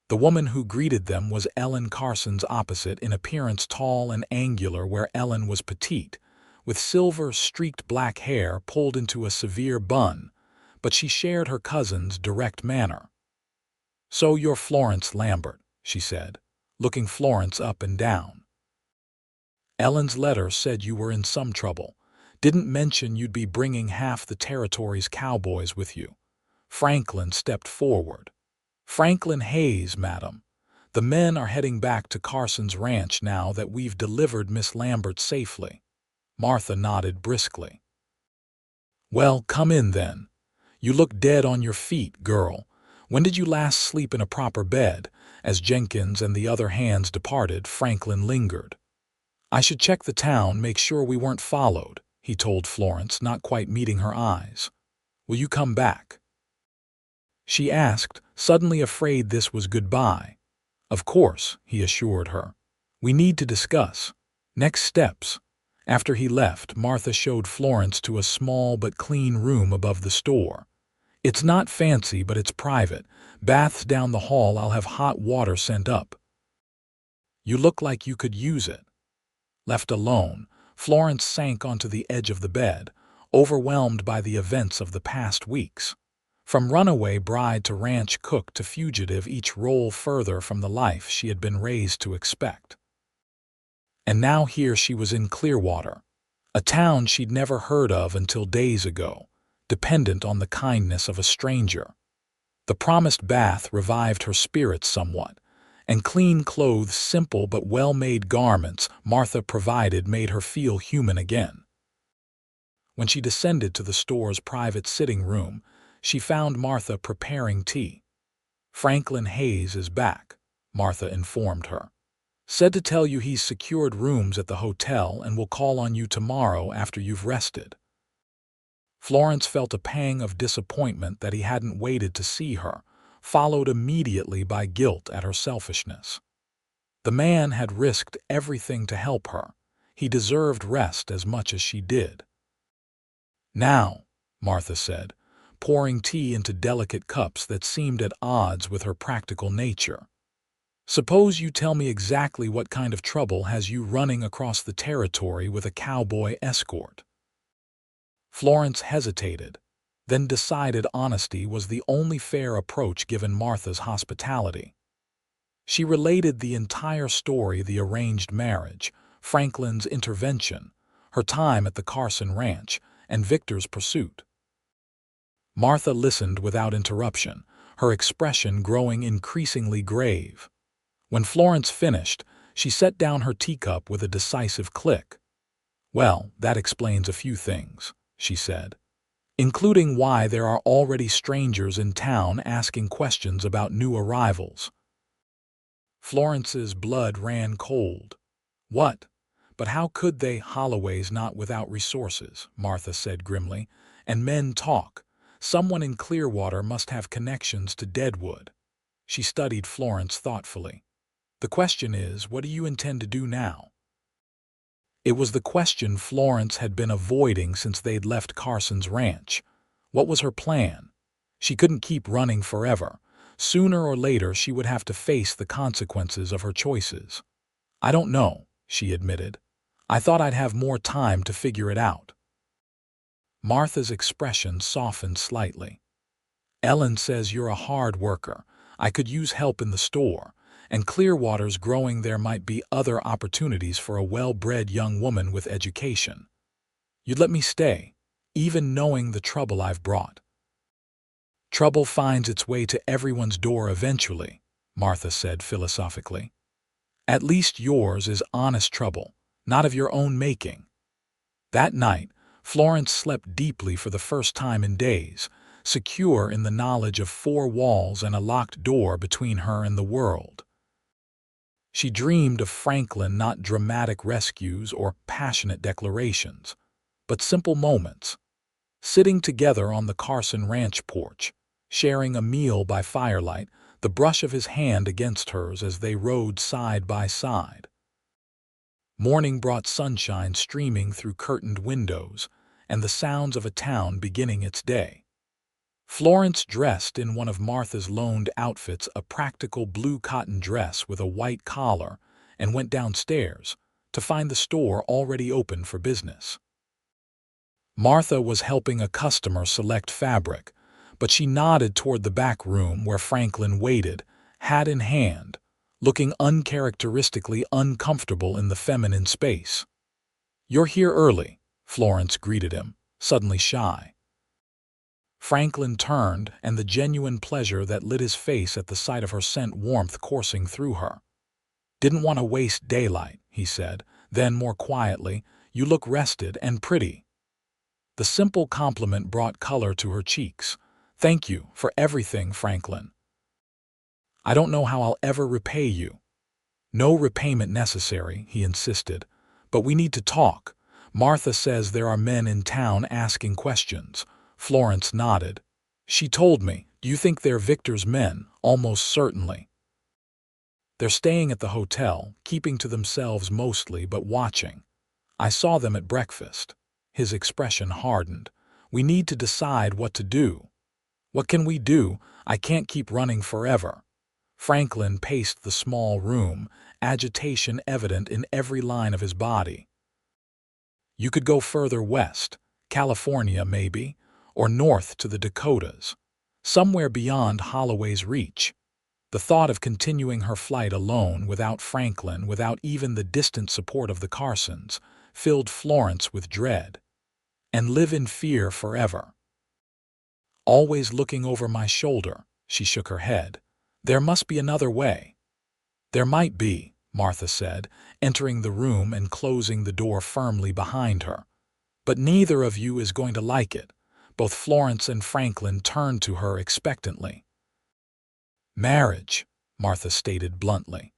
The woman who greeted them was Ellen Carson's opposite, in appearance tall and angular where Ellen was petite, with silver-streaked black hair pulled into a severe bun, but she shared her cousin's direct manner. "So you're Florence Lambert," she said, looking Florence up and down. "Ellen's letter said you were in some trouble. Didn't mention you'd be bringing half the territory's cowboys with you." Franklin stepped forward. "Franklin Hayes, madam. The men are heading back to Carson's ranch now that we've delivered Miss Lambert safely." Martha nodded briskly. "Well, come in then. You look dead on your feet, girl. When did you last sleep in a proper bed?" As Jenkins and the other hands departed, Franklin lingered. "I should check the town, make sure we weren't followed," he told Florence, not quite meeting her eyes. "Will you come back?" she asked, suddenly afraid this was goodbye. "Of course," he assured her. "We need to discuss next steps." After he left, Martha showed Florence to a small but clean room above the store. "It's not fancy, but it's private. Baths down the hall. I'll have hot water sent up. You look like you could use it." Left alone, Florence sank onto the edge of the bed, overwhelmed by the events of the past weeks. From runaway bride to ranch cook to fugitive, each roll further from the life she had been raised to expect. And now here she was in Clearwater, a town she'd never heard of until days ago, dependent on the kindness of a stranger. The promised bath revived her spirits somewhat, and clean clothes, simple but well-made garments Martha provided, made her feel human again. When she descended to the store's private sitting room, she found Martha preparing tea. "Franklin Hayes is back," Martha informed her. "Said to tell you he's secured rooms at the hotel and will call on you tomorrow after you've rested." Florence felt a pang of disappointment that he hadn't waited to see her, followed immediately by guilt at her selfishness. The man had risked everything to help her. He deserved rest as much as she did. "Now," Martha said, pouring tea into delicate cups that seemed at odds with her practical nature. "Suppose you tell me exactly what kind of trouble has you running across the territory with a cowboy escort." Florence hesitated, then decided honesty was the only fair approach given Martha's hospitality. She related the entire story: the arranged marriage, Franklin's intervention, her time at the Carson ranch, and Victor's pursuit. Martha listened without interruption, her expression growing increasingly grave. When Florence finished, she set down her teacup with a decisive click. "Well, that explains a few things," she said, "including why there are already strangers in town asking questions about new arrivals." Florence's blood ran cold. "What? But how could they? Holloway's not without resources," Martha said grimly. "And men talk. Someone in Clearwater must have connections to Deadwood." She studied Florence thoughtfully. "The question is, what do you intend to do now?" It was the question Florence had been avoiding since they'd left Carson's ranch. What was her plan? She couldn't keep running forever. Sooner or later she would have to face the consequences of her choices. "I don't know," she admitted. "I thought I'd have more time to figure it out." Martha's expression softened slightly. "Ellen says you're a hard worker. I could use help in the store. And Clearwater's growing. There might be other opportunities for a well-bred young woman with education. You'd let me stay, even knowing the trouble I've brought." Trouble finds its way to everyone's door eventually, Martha said philosophically. At least yours is honest trouble, not of your own making. That night, Florence slept deeply for the first time in days, secure in the knowledge of four walls and a locked door between her and the world. She dreamed of Franklin, not dramatic rescues or passionate declarations, but simple moments, sitting together on the Carson Ranch porch, sharing a meal by firelight, the brush of his hand against hers as they rode side by side. Morning brought sunshine streaming through curtained windows and the sounds of a town beginning its day. Florence dressed in one of Martha's loaned outfits, a practical blue cotton dress with a white collar, and went downstairs to find the store already open for business. Martha was helping a customer select fabric, but she nodded toward the back room where Franklin waited, hat in hand, looking uncharacteristically uncomfortable in the feminine space. "You're here early," Florence greeted him, suddenly shy. Franklin turned, and the genuine pleasure that lit his face at the sight of her sent warmth coursing through her. "Didn't want to waste daylight," he said. Then, more quietly, "You look rested and pretty." The simple compliment brought color to her cheeks. "Thank you for everything, Franklin. I don't know how I'll ever repay you." "No repayment necessary," he insisted. "But we need to talk. Martha says there are men in town asking questions." Florence nodded. "She told me. Do you think they're Victor's men?" "Almost certainly. They're staying at the hotel, keeping to themselves mostly, but watching. I saw them at breakfast." His expression hardened. "We need to decide what to do." "What can we do? I can't keep running forever." Franklin paced the small room, agitation evident in every line of his body. "You could go further west, California maybe, or north to the Dakotas, somewhere beyond Holloway's reach." The thought of continuing her flight alone, without Franklin, without even the distant support of the Carsons, filled Florence with dread. "And live in fear forever." "Always looking over my shoulder," she shook her head. "There must be another way." "There might be," Martha said, entering the room and closing the door firmly behind her. "But neither of you is going to like it." Both Florence and Franklin turned to her expectantly. "Marriage," Martha stated bluntly.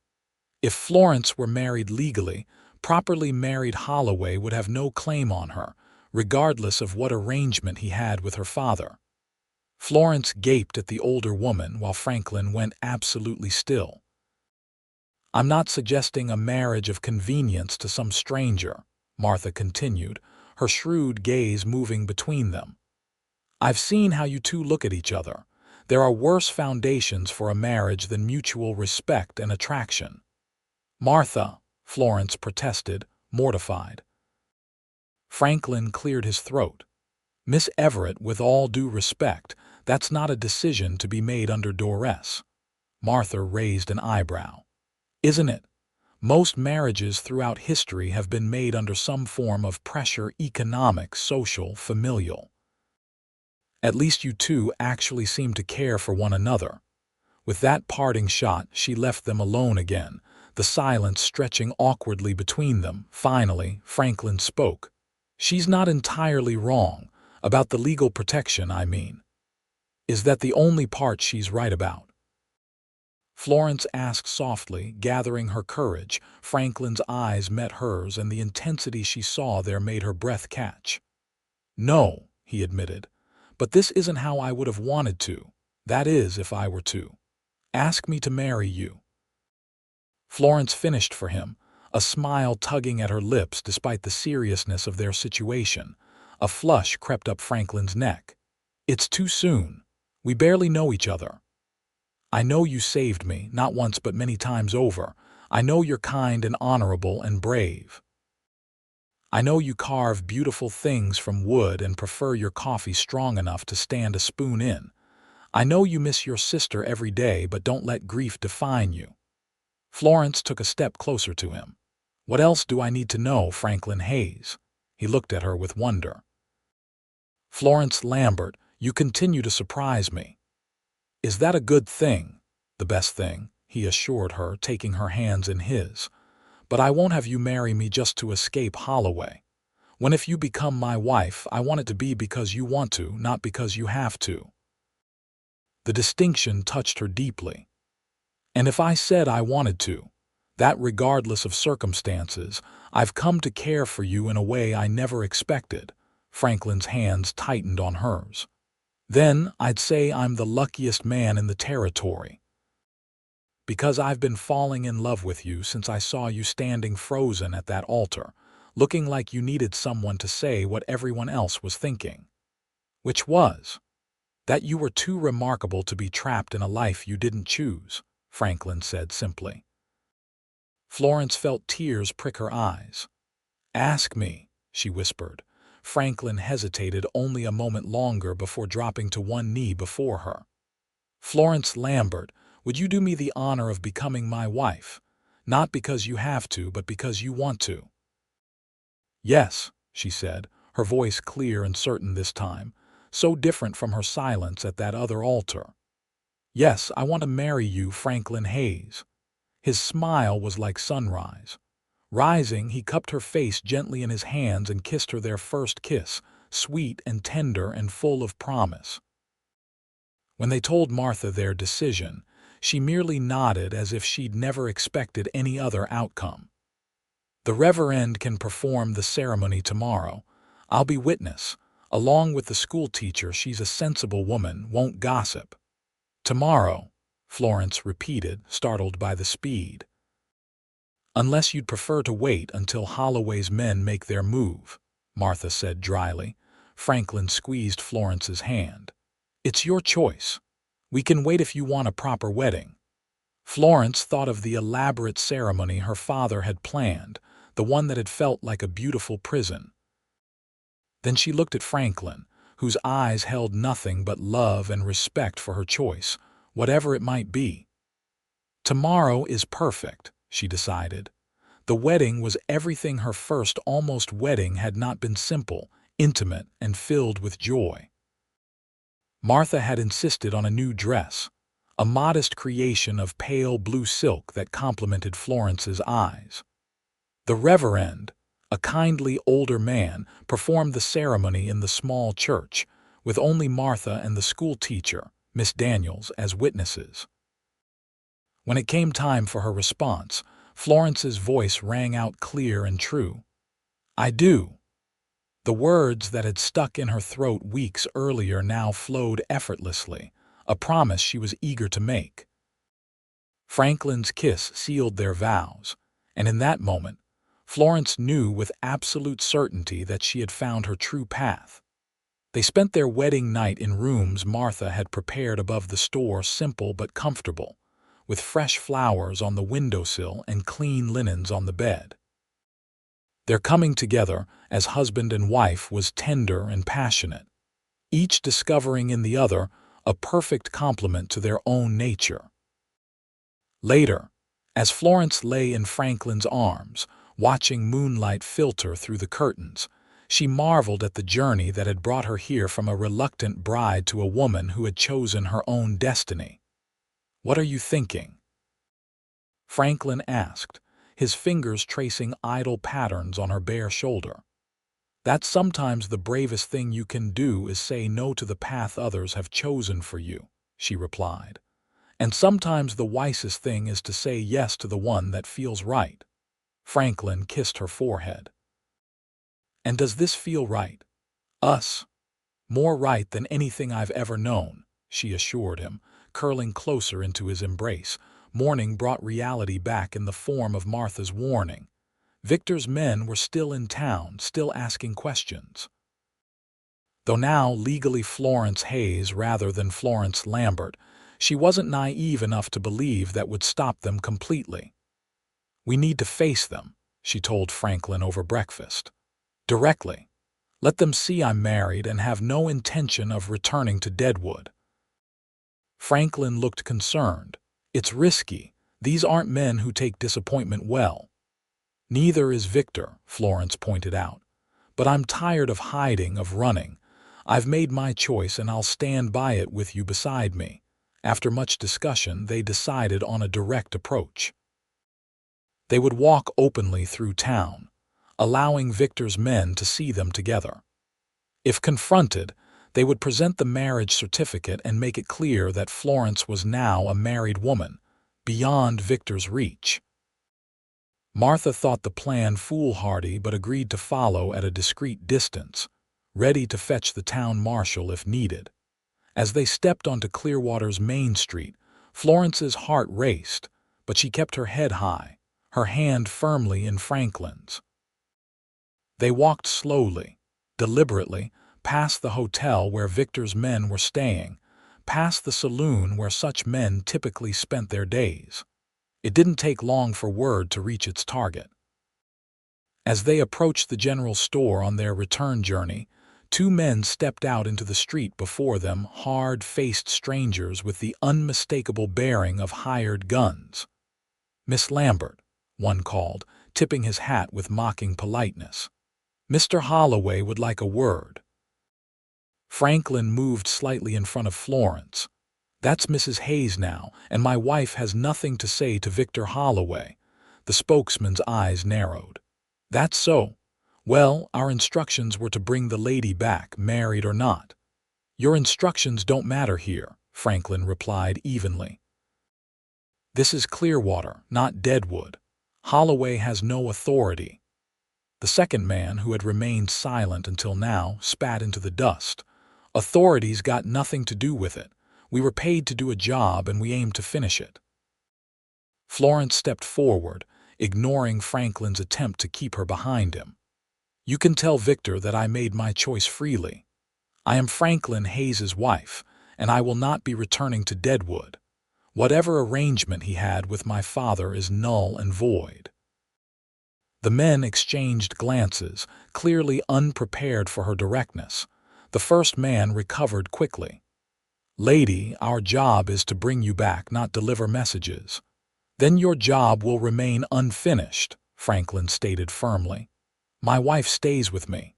If Florence were married legally, properly married, Holloway would have no claim on her, regardless of what arrangement he had with her father. Florence gaped at the older woman while Franklin went absolutely still. "I'm not suggesting a marriage of convenience to some stranger," Martha continued, her shrewd gaze moving between them. "I've seen how you two look at each other. There are worse foundations for a marriage than mutual respect and attraction." "Martha," Florence protested, mortified. Franklin cleared his throat. "Miss Everett, with all due respect, that's not a decision to be made under duress." Martha raised an eyebrow. "Isn't it? Most marriages throughout history have been made under some form of pressure, economic, social, familial. At least you two actually seem to care for one another." With that parting shot, she left them alone again, the silence stretching awkwardly between them. Finally, Franklin spoke. "She's not entirely wrong. About the legal protection, I mean. Is that the only part she's right about?" Florence asked softly, gathering her courage. Franklin's eyes met hers, and the intensity she saw there made her breath catch. "No," he admitted. "But this isn't how I would have wanted to. That is, if I were to ask me to marry you." Florence finished for him, a smile tugging at her lips despite the seriousness of their situation. A flush crept up Franklin's neck. "It's too soon. We barely know each other. I know you saved me, not once but many times over. I know you're kind and honorable and brave. I know you carve beautiful things from wood and prefer your coffee strong enough to stand a spoon in. I know you miss your sister every day, but don't let grief define you." Florence took a step closer to him. "What else do I need to know, Franklin Hayes?" He looked at her with wonder. "Florence Lambert, you continue to surprise me." Is that a good thing? The best thing, he assured her, taking her hands in his. But I won't have you marry me just to escape Holloway. When if you become my wife, I want it to be because you want to, not because you have to. The distinction touched her deeply. And if I said I wanted to, that regardless of circumstances, I've come to care for you in a way I never expected. Franklin's hands tightened on hers. Then I'd say I'm the luckiest man in the territory. Because I've been falling in love with you since I saw you standing frozen at that altar, looking like you needed someone to say what everyone else was thinking. Which was that you were too remarkable to be trapped in a life you didn't choose, Franklin said simply. Florence felt tears prick her eyes. Ask me, she whispered. Franklin hesitated only a moment longer before dropping to one knee before her. Florence Lambert, would you do me the honor of becoming my wife? Not because you have to, but because you want to. Yes, she said, her voice clear and certain this time, so different from her silence at that other altar. Yes, I want to marry you, Franklin Hayes. His smile was like sunrise. Rising, he cupped her face gently in his hands and kissed her their first kiss, sweet and tender and full of promise. When they told Martha their decision, she merely nodded as if she'd never expected any other outcome. The Reverend can perform the ceremony tomorrow. I'll be witness. Along with the schoolteacher, she's a sensible woman, won't gossip. Tomorrow, Florence repeated, startled by the speed. Unless you'd prefer to wait until Holloway's men make their move, Martha said dryly. Franklin squeezed Florence's hand. It's your choice. We can wait if you want a proper wedding. Florence thought of the elaborate ceremony her father had planned, the one that had felt like a beautiful prison. Then she looked at Franklin, whose eyes held nothing but love and respect for her choice, whatever it might be. Tomorrow is perfect, she decided. The wedding was everything her first almost wedding had not been: simple, intimate, and filled with joy. Martha had insisted on a new dress, a modest creation of pale blue silk that complemented Florence's eyes. The Reverend, a kindly older man, performed the ceremony in the small church, with only Martha and the schoolteacher, Miss Daniels, as witnesses. When it came time for her response, Florence's voice rang out clear and true. I do. The words that had stuck in her throat weeks earlier now flowed effortlessly, a promise she was eager to make. Franklin's kiss sealed their vows, and in that moment, Florence knew with absolute certainty that she had found her true path. They spent their wedding night in rooms Martha had prepared above the store, simple but comfortable, with fresh flowers on the windowsill and clean linens on the bed. Their coming together as husband and wife was tender and passionate, each discovering in the other a perfect complement to their own nature. Later, as Florence lay in Franklin's arms, watching moonlight filter through the curtains, she marveled at the journey that had brought her here from a reluctant bride to a woman who had chosen her own destiny. What are you thinking? Franklin asked, his fingers tracing idle patterns on her bare shoulder. That's sometimes the bravest thing you can do, is say no to the path others have chosen for you, she replied. And sometimes the wisest thing is to say yes to the one that feels right. Franklin kissed her forehead. And does this feel right? Us? More right than anything I've ever known, she assured him, curling closer into his embrace. Morning brought reality back in the form of Martha's warning. Victor's men were still in town, still asking questions. Though now legally Florence Hayes rather than Florence Lambert, she wasn't naive enough to believe that would stop them completely. We need to face them, she told Franklin over breakfast. Directly. Let them see I'm married and have no intention of returning to Deadwood. Franklin looked concerned. It's risky. These aren't men who take disappointment well. Neither is Victor, Florence pointed out. But I'm tired of hiding, of running. I've made my choice and I'll stand by it with you beside me. After much discussion, they decided on a direct approach. They would walk openly through town, allowing Victor's men to see them together. If confronted, they would present the marriage certificate and make it clear that Florence was now a married woman, beyond Victor's reach. Martha thought the plan foolhardy but agreed to follow at a discreet distance, ready to fetch the town marshal if needed. As they stepped onto Clearwater's main street, Florence's heart raced, but she kept her head high, her hand firmly in Franklin's. They walked slowly, deliberately, past the hotel where Victor's men were staying, past the saloon where such men typically spent their days. It didn't take long for word to reach its target. As they approached the general store on their return journey, two men stepped out into the street before them, hard-faced strangers with the unmistakable bearing of hired guns. "Miss Lambert," one called, tipping his hat with mocking politeness. "Mr. Holloway would like a word." Franklin moved slightly in front of Florence. "That's Mrs. Hayes now, and my wife has nothing to say to Victor Holloway." The spokesman's eyes narrowed. "That's so. Well, our instructions were to bring the lady back, married or not." "Your instructions don't matter here," Franklin replied evenly. "This is Clearwater, not Deadwood. Holloway has no authority." The second man, who had remained silent until now, spat into the dust. "Authorities got nothing to do with it. We were paid to do a job and we aimed to finish it." Florence stepped forward, ignoring Franklin's attempt to keep her behind him. "You can tell Victor that I made my choice freely. I am Franklin Hayes's wife, and I will not be returning to Deadwood. Whatever arrangement he had with my father is null and void." The men exchanged glances, clearly unprepared for her directness. The first man recovered quickly. "Lady, our job is to bring you back, not deliver messages." "Then your job will remain unfinished," Franklin stated firmly. "My wife stays with me."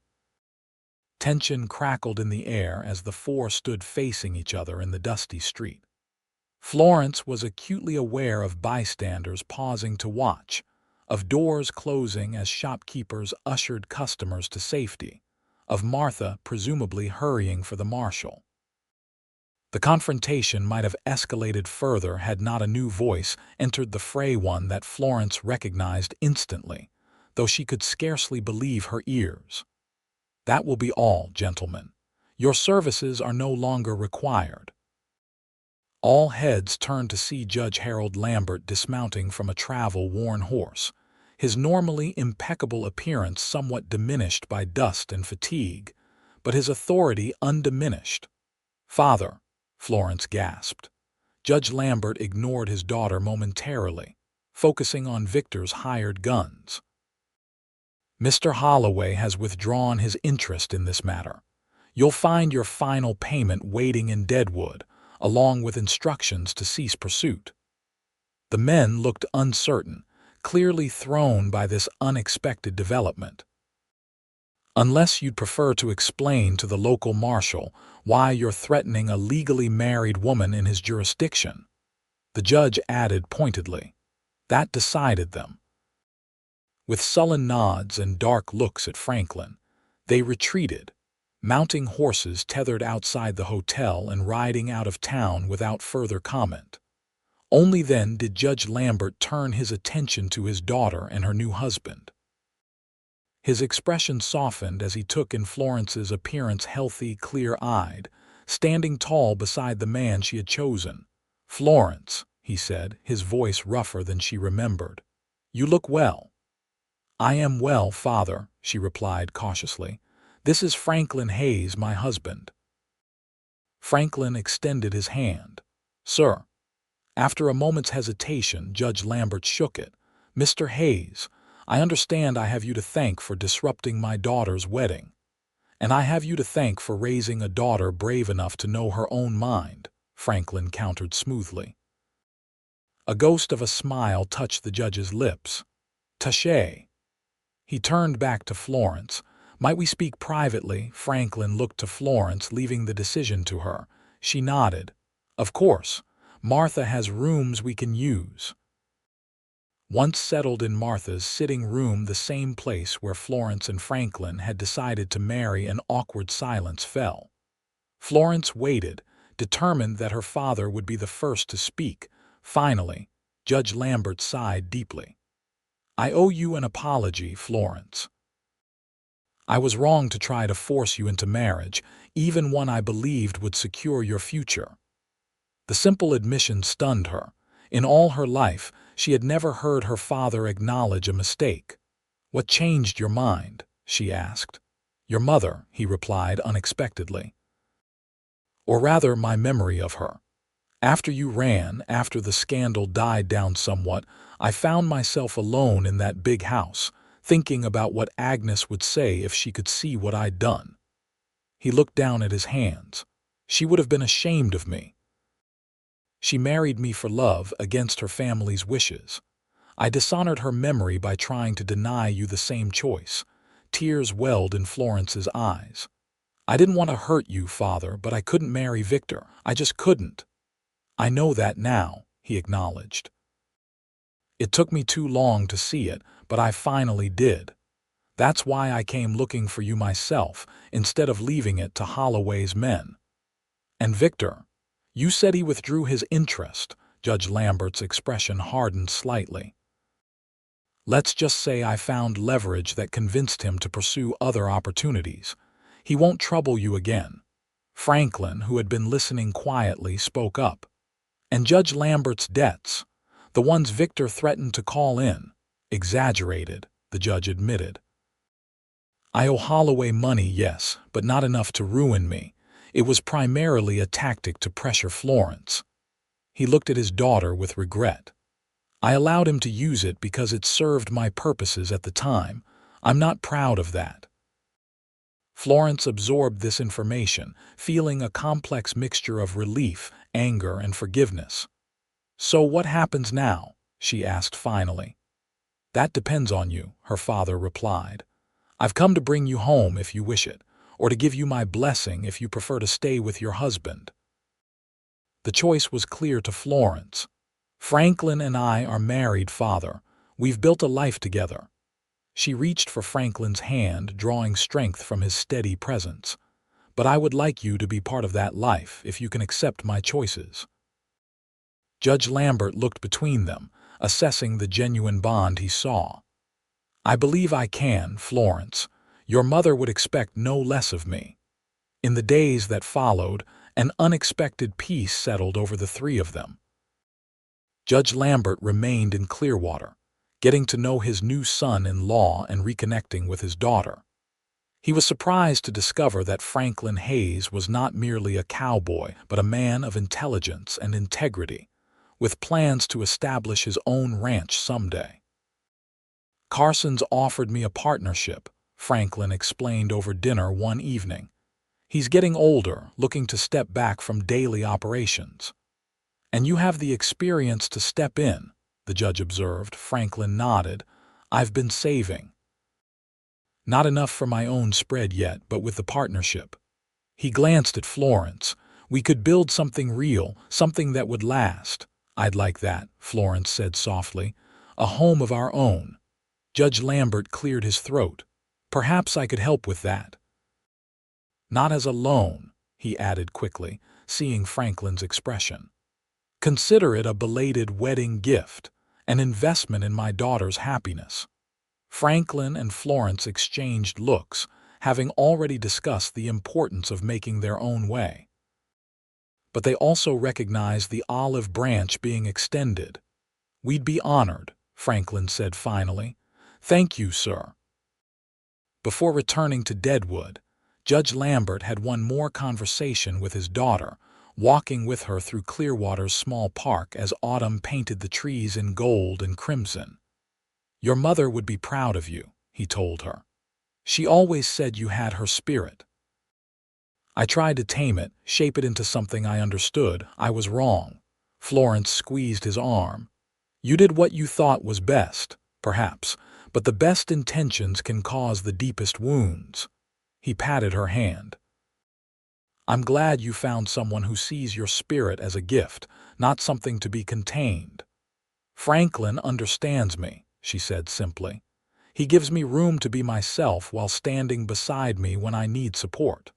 Tension crackled in the air as the four stood facing each other in the dusty street. Florence was acutely aware of bystanders pausing to watch, of doors closing as shopkeepers ushered customers to safety, of Martha presumably hurrying for the marshal. The confrontation might have escalated further had not a new voice entered the fray, one that Florence recognized instantly, though she could scarcely believe her ears. "That will be all, gentlemen. Your services are no longer required." All heads turned to see Judge Harold Lambert dismounting from a travel-worn horse, his normally impeccable appearance somewhat diminished by dust and fatigue, but his authority undiminished. "Father," Florence gasped. Judge Lambert ignored his daughter momentarily, focusing on Victor's hired guns. "Mr. Holloway has withdrawn his interest in this matter. You'll find your final payment waiting in Deadwood, along with instructions to cease pursuit." The men looked uncertain, clearly thrown by this unexpected development. "Unless you'd prefer to explain to the local marshal why you're threatening a legally married woman in his jurisdiction," the judge added pointedly. That decided them. With sullen nods and dark looks at Franklin, they retreated, mounting horses tethered outside the hotel and riding out of town without further comment. Only then did Judge Lambert turn his attention to his daughter and her new husband. His expression softened as he took in Florence's appearance, healthy, clear-eyed, standing tall beside the man she had chosen. "Florence," he said, his voice rougher than she remembered, "you look well." "I am well, Father," she replied cautiously. "This is Franklin Hayes, my husband." Franklin extended his hand. "Sir." After a moment's hesitation, Judge Lambert shook it. "Mr. Hayes, I understand I have you to thank for disrupting my daughter's wedding. And I have you to thank for raising a daughter brave enough to know her own mind," Franklin countered smoothly. A ghost of a smile touched the judge's lips. "Touché." He turned back to Florence. "Might we speak privately?" Franklin looked to Florence, leaving the decision to her. She nodded. "Of course. Martha has rooms we can use." Once settled in Martha's sitting room, the same place where Florence and Franklin had decided to marry, an awkward silence fell. Florence waited, determined that her father would be the first to speak. Finally, Judge Lambert sighed deeply. "I owe you an apology, Florence. I was wrong to try to force you into marriage, even one I believed would secure your future." The simple admission stunned her. In all her life, she had never heard her father acknowledge a mistake. "What changed your mind?" she asked. "Your mother," he replied unexpectedly. "Or rather, my memory of her. After you ran, after the scandal died down somewhat, I found myself alone in that big house, thinking about what Agnes would say if she could see what I'd done." He looked down at his hands. "She would have been ashamed of me. She married me for love against her family's wishes. I dishonored her memory by trying to deny you the same choice." Tears welled in Florence's eyes. "I didn't want to hurt you, Father, but I couldn't marry Victor. I just couldn't." "I know that now," he acknowledged. "It took me too long to see it, but I finally did. That's why I came looking for you myself, instead of leaving it to Holloway's men." "And Victor? You said he withdrew his interest." Judge Lambert's expression hardened slightly. "Let's just say I found leverage that convinced him to pursue other opportunities. He won't trouble you again." Franklin, who had been listening quietly, spoke up. "And Judge Lambert's debts, the ones Victor threatened to call in." "Exaggerated," the judge admitted. "I owe Holloway money, yes, but not enough to ruin me. It was primarily a tactic to pressure Florence." He looked at his daughter with regret. "I allowed him to use it because it served my purposes at the time. I'm not proud of that." Florence absorbed this information, feeling a complex mixture of relief, anger, and forgiveness. "So what happens now?" she asked finally. "That depends on you," her father replied. "I've come to bring you home if you wish it, or to give you my blessing if you prefer to stay with your husband." The choice was clear to Florence. "Franklin and I are married, Father. We've built a life together." She reached for Franklin's hand, drawing strength from his steady presence. "But I would like you to be part of that life if you can accept my choices." Judge Lambert looked between them, assessing the genuine bond he saw. "I believe I can, Florence. Your mother would expect no less of me." In the days that followed, an unexpected peace settled over the three of them. Judge Lambert remained in Clearwater, getting to know his new son-in-law and reconnecting with his daughter. He was surprised to discover that Franklin Hayes was not merely a cowboy, but a man of intelligence and integrity, with plans to establish his own ranch someday. "Carson's offered me a partnership," Franklin explained over dinner one evening. "He's getting older, looking to step back from daily operations." "And you have the experience to step in," the judge observed. Franklin nodded. "I've been saving. Not enough for my own spread yet, but with the partnership." He glanced at Florence. "We could build something real, something that would last." "I'd like that," Florence said softly. "A home of our own." Judge Lambert cleared his throat. "Perhaps I could help with that." "Not as a loan," he added quickly, seeing Franklin's expression. "Consider it a belated wedding gift, an investment in my daughter's happiness." Franklin and Florence exchanged looks, having already discussed the importance of making their own way. But they also recognized the olive branch being extended. "We'd be honored," Franklin said finally. "Thank you, sir." Before returning to Deadwood, Judge Lambert had one more conversation with his daughter, walking with her through Clearwater's small park as autumn painted the trees in gold and crimson. "Your mother would be proud of you," he told her. "She always said you had her spirit. I tried to tame it, shape it into something I understood. I was wrong." Florence squeezed his arm. "You did what you thought was best, perhaps, but the best intentions can cause the deepest wounds." He patted her hand. I'm glad you found someone who sees your spirit as a gift, not something to be contained. Franklin understands me, she said simply. He gives me room to be myself while standing beside me when I need support.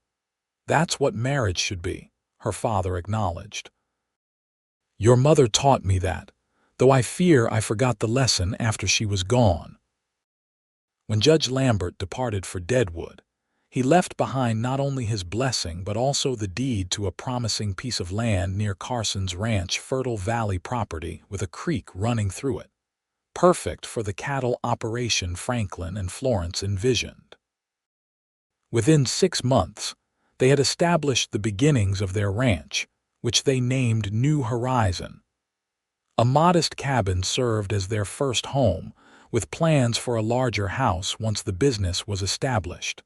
That's what marriage should be, her father acknowledged. Your mother taught me that, though I fear I forgot the lesson after she was gone. When Judge Lambert departed for Deadwood, he left behind not only his blessing but also the deed to a promising piece of land near Carson's ranch, fertile valley property with a creek running through it, perfect for the cattle operation Franklin and Florence envisioned. Within 6 months, they had established the beginnings of their ranch, which they named New Horizon. A modest cabin served as their first home, with plans for a larger house once the business was established.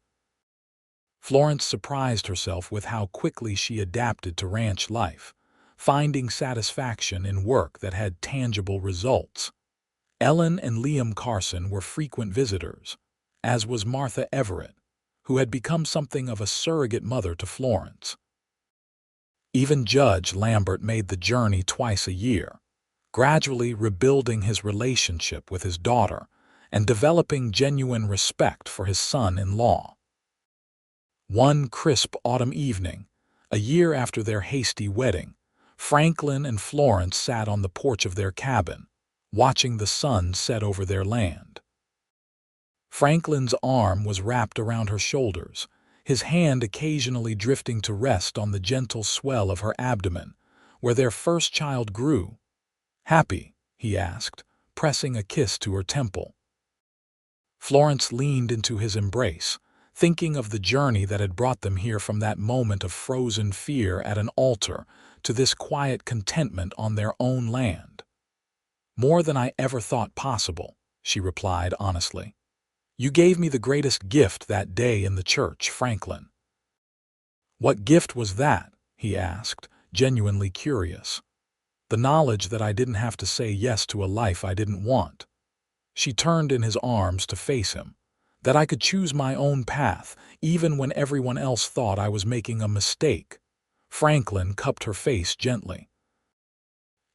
Florence surprised herself with how quickly she adapted to ranch life, finding satisfaction in work that had tangible results. Ellen and Liam Carson were frequent visitors, as was Martha Everett, who had become something of a surrogate mother to Florence. Even Judge Lambert made the journey twice a year, gradually rebuilding his relationship with his daughter and developing genuine respect for his son-in-law. One crisp autumn evening, a year after their hasty wedding, Franklin and Florence sat on the porch of their cabin, watching the sun set over their land. Franklin's arm was wrapped around her shoulders, his hand occasionally drifting to rest on the gentle swell of her abdomen, where their first child grew. "Happy?" he asked, pressing a kiss to her temple. Florence leaned into his embrace, thinking of the journey that had brought them here, from that moment of frozen fear at an altar to this quiet contentment on their own land. "More than I ever thought possible," she replied honestly. "You gave me the greatest gift that day in the church, Franklin." "What gift was that?" he asked, genuinely curious. "The knowledge that I didn't have to say yes to a life I didn't want." She turned in his arms to face him. "That I could choose my own path, even when everyone else thought I was making a mistake." Franklin cupped her face gently.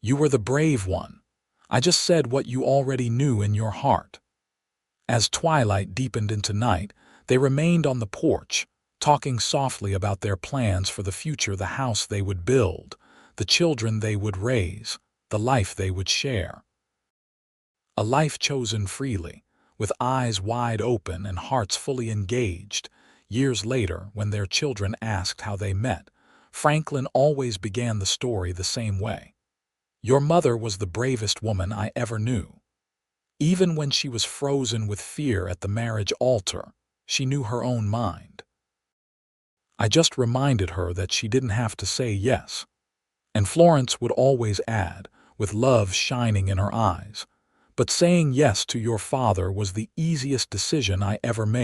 "You were the brave one. I just said what you already knew in your heart." As twilight deepened into night, they remained on the porch, talking softly about their plans for the future, the house they would build, the children they would raise, the life they would share. A life chosen freely, with eyes wide open and hearts fully engaged. Years later, when their children asked how they met, Franklin always began the story the same way. "Your mother was the bravest woman I ever knew. Even when she was frozen with fear at the marriage altar, she knew her own mind. I just reminded her that she didn't have to say yes." And Florence would always add, with love shining in her eyes, "But saying yes to your father was the easiest decision I ever made."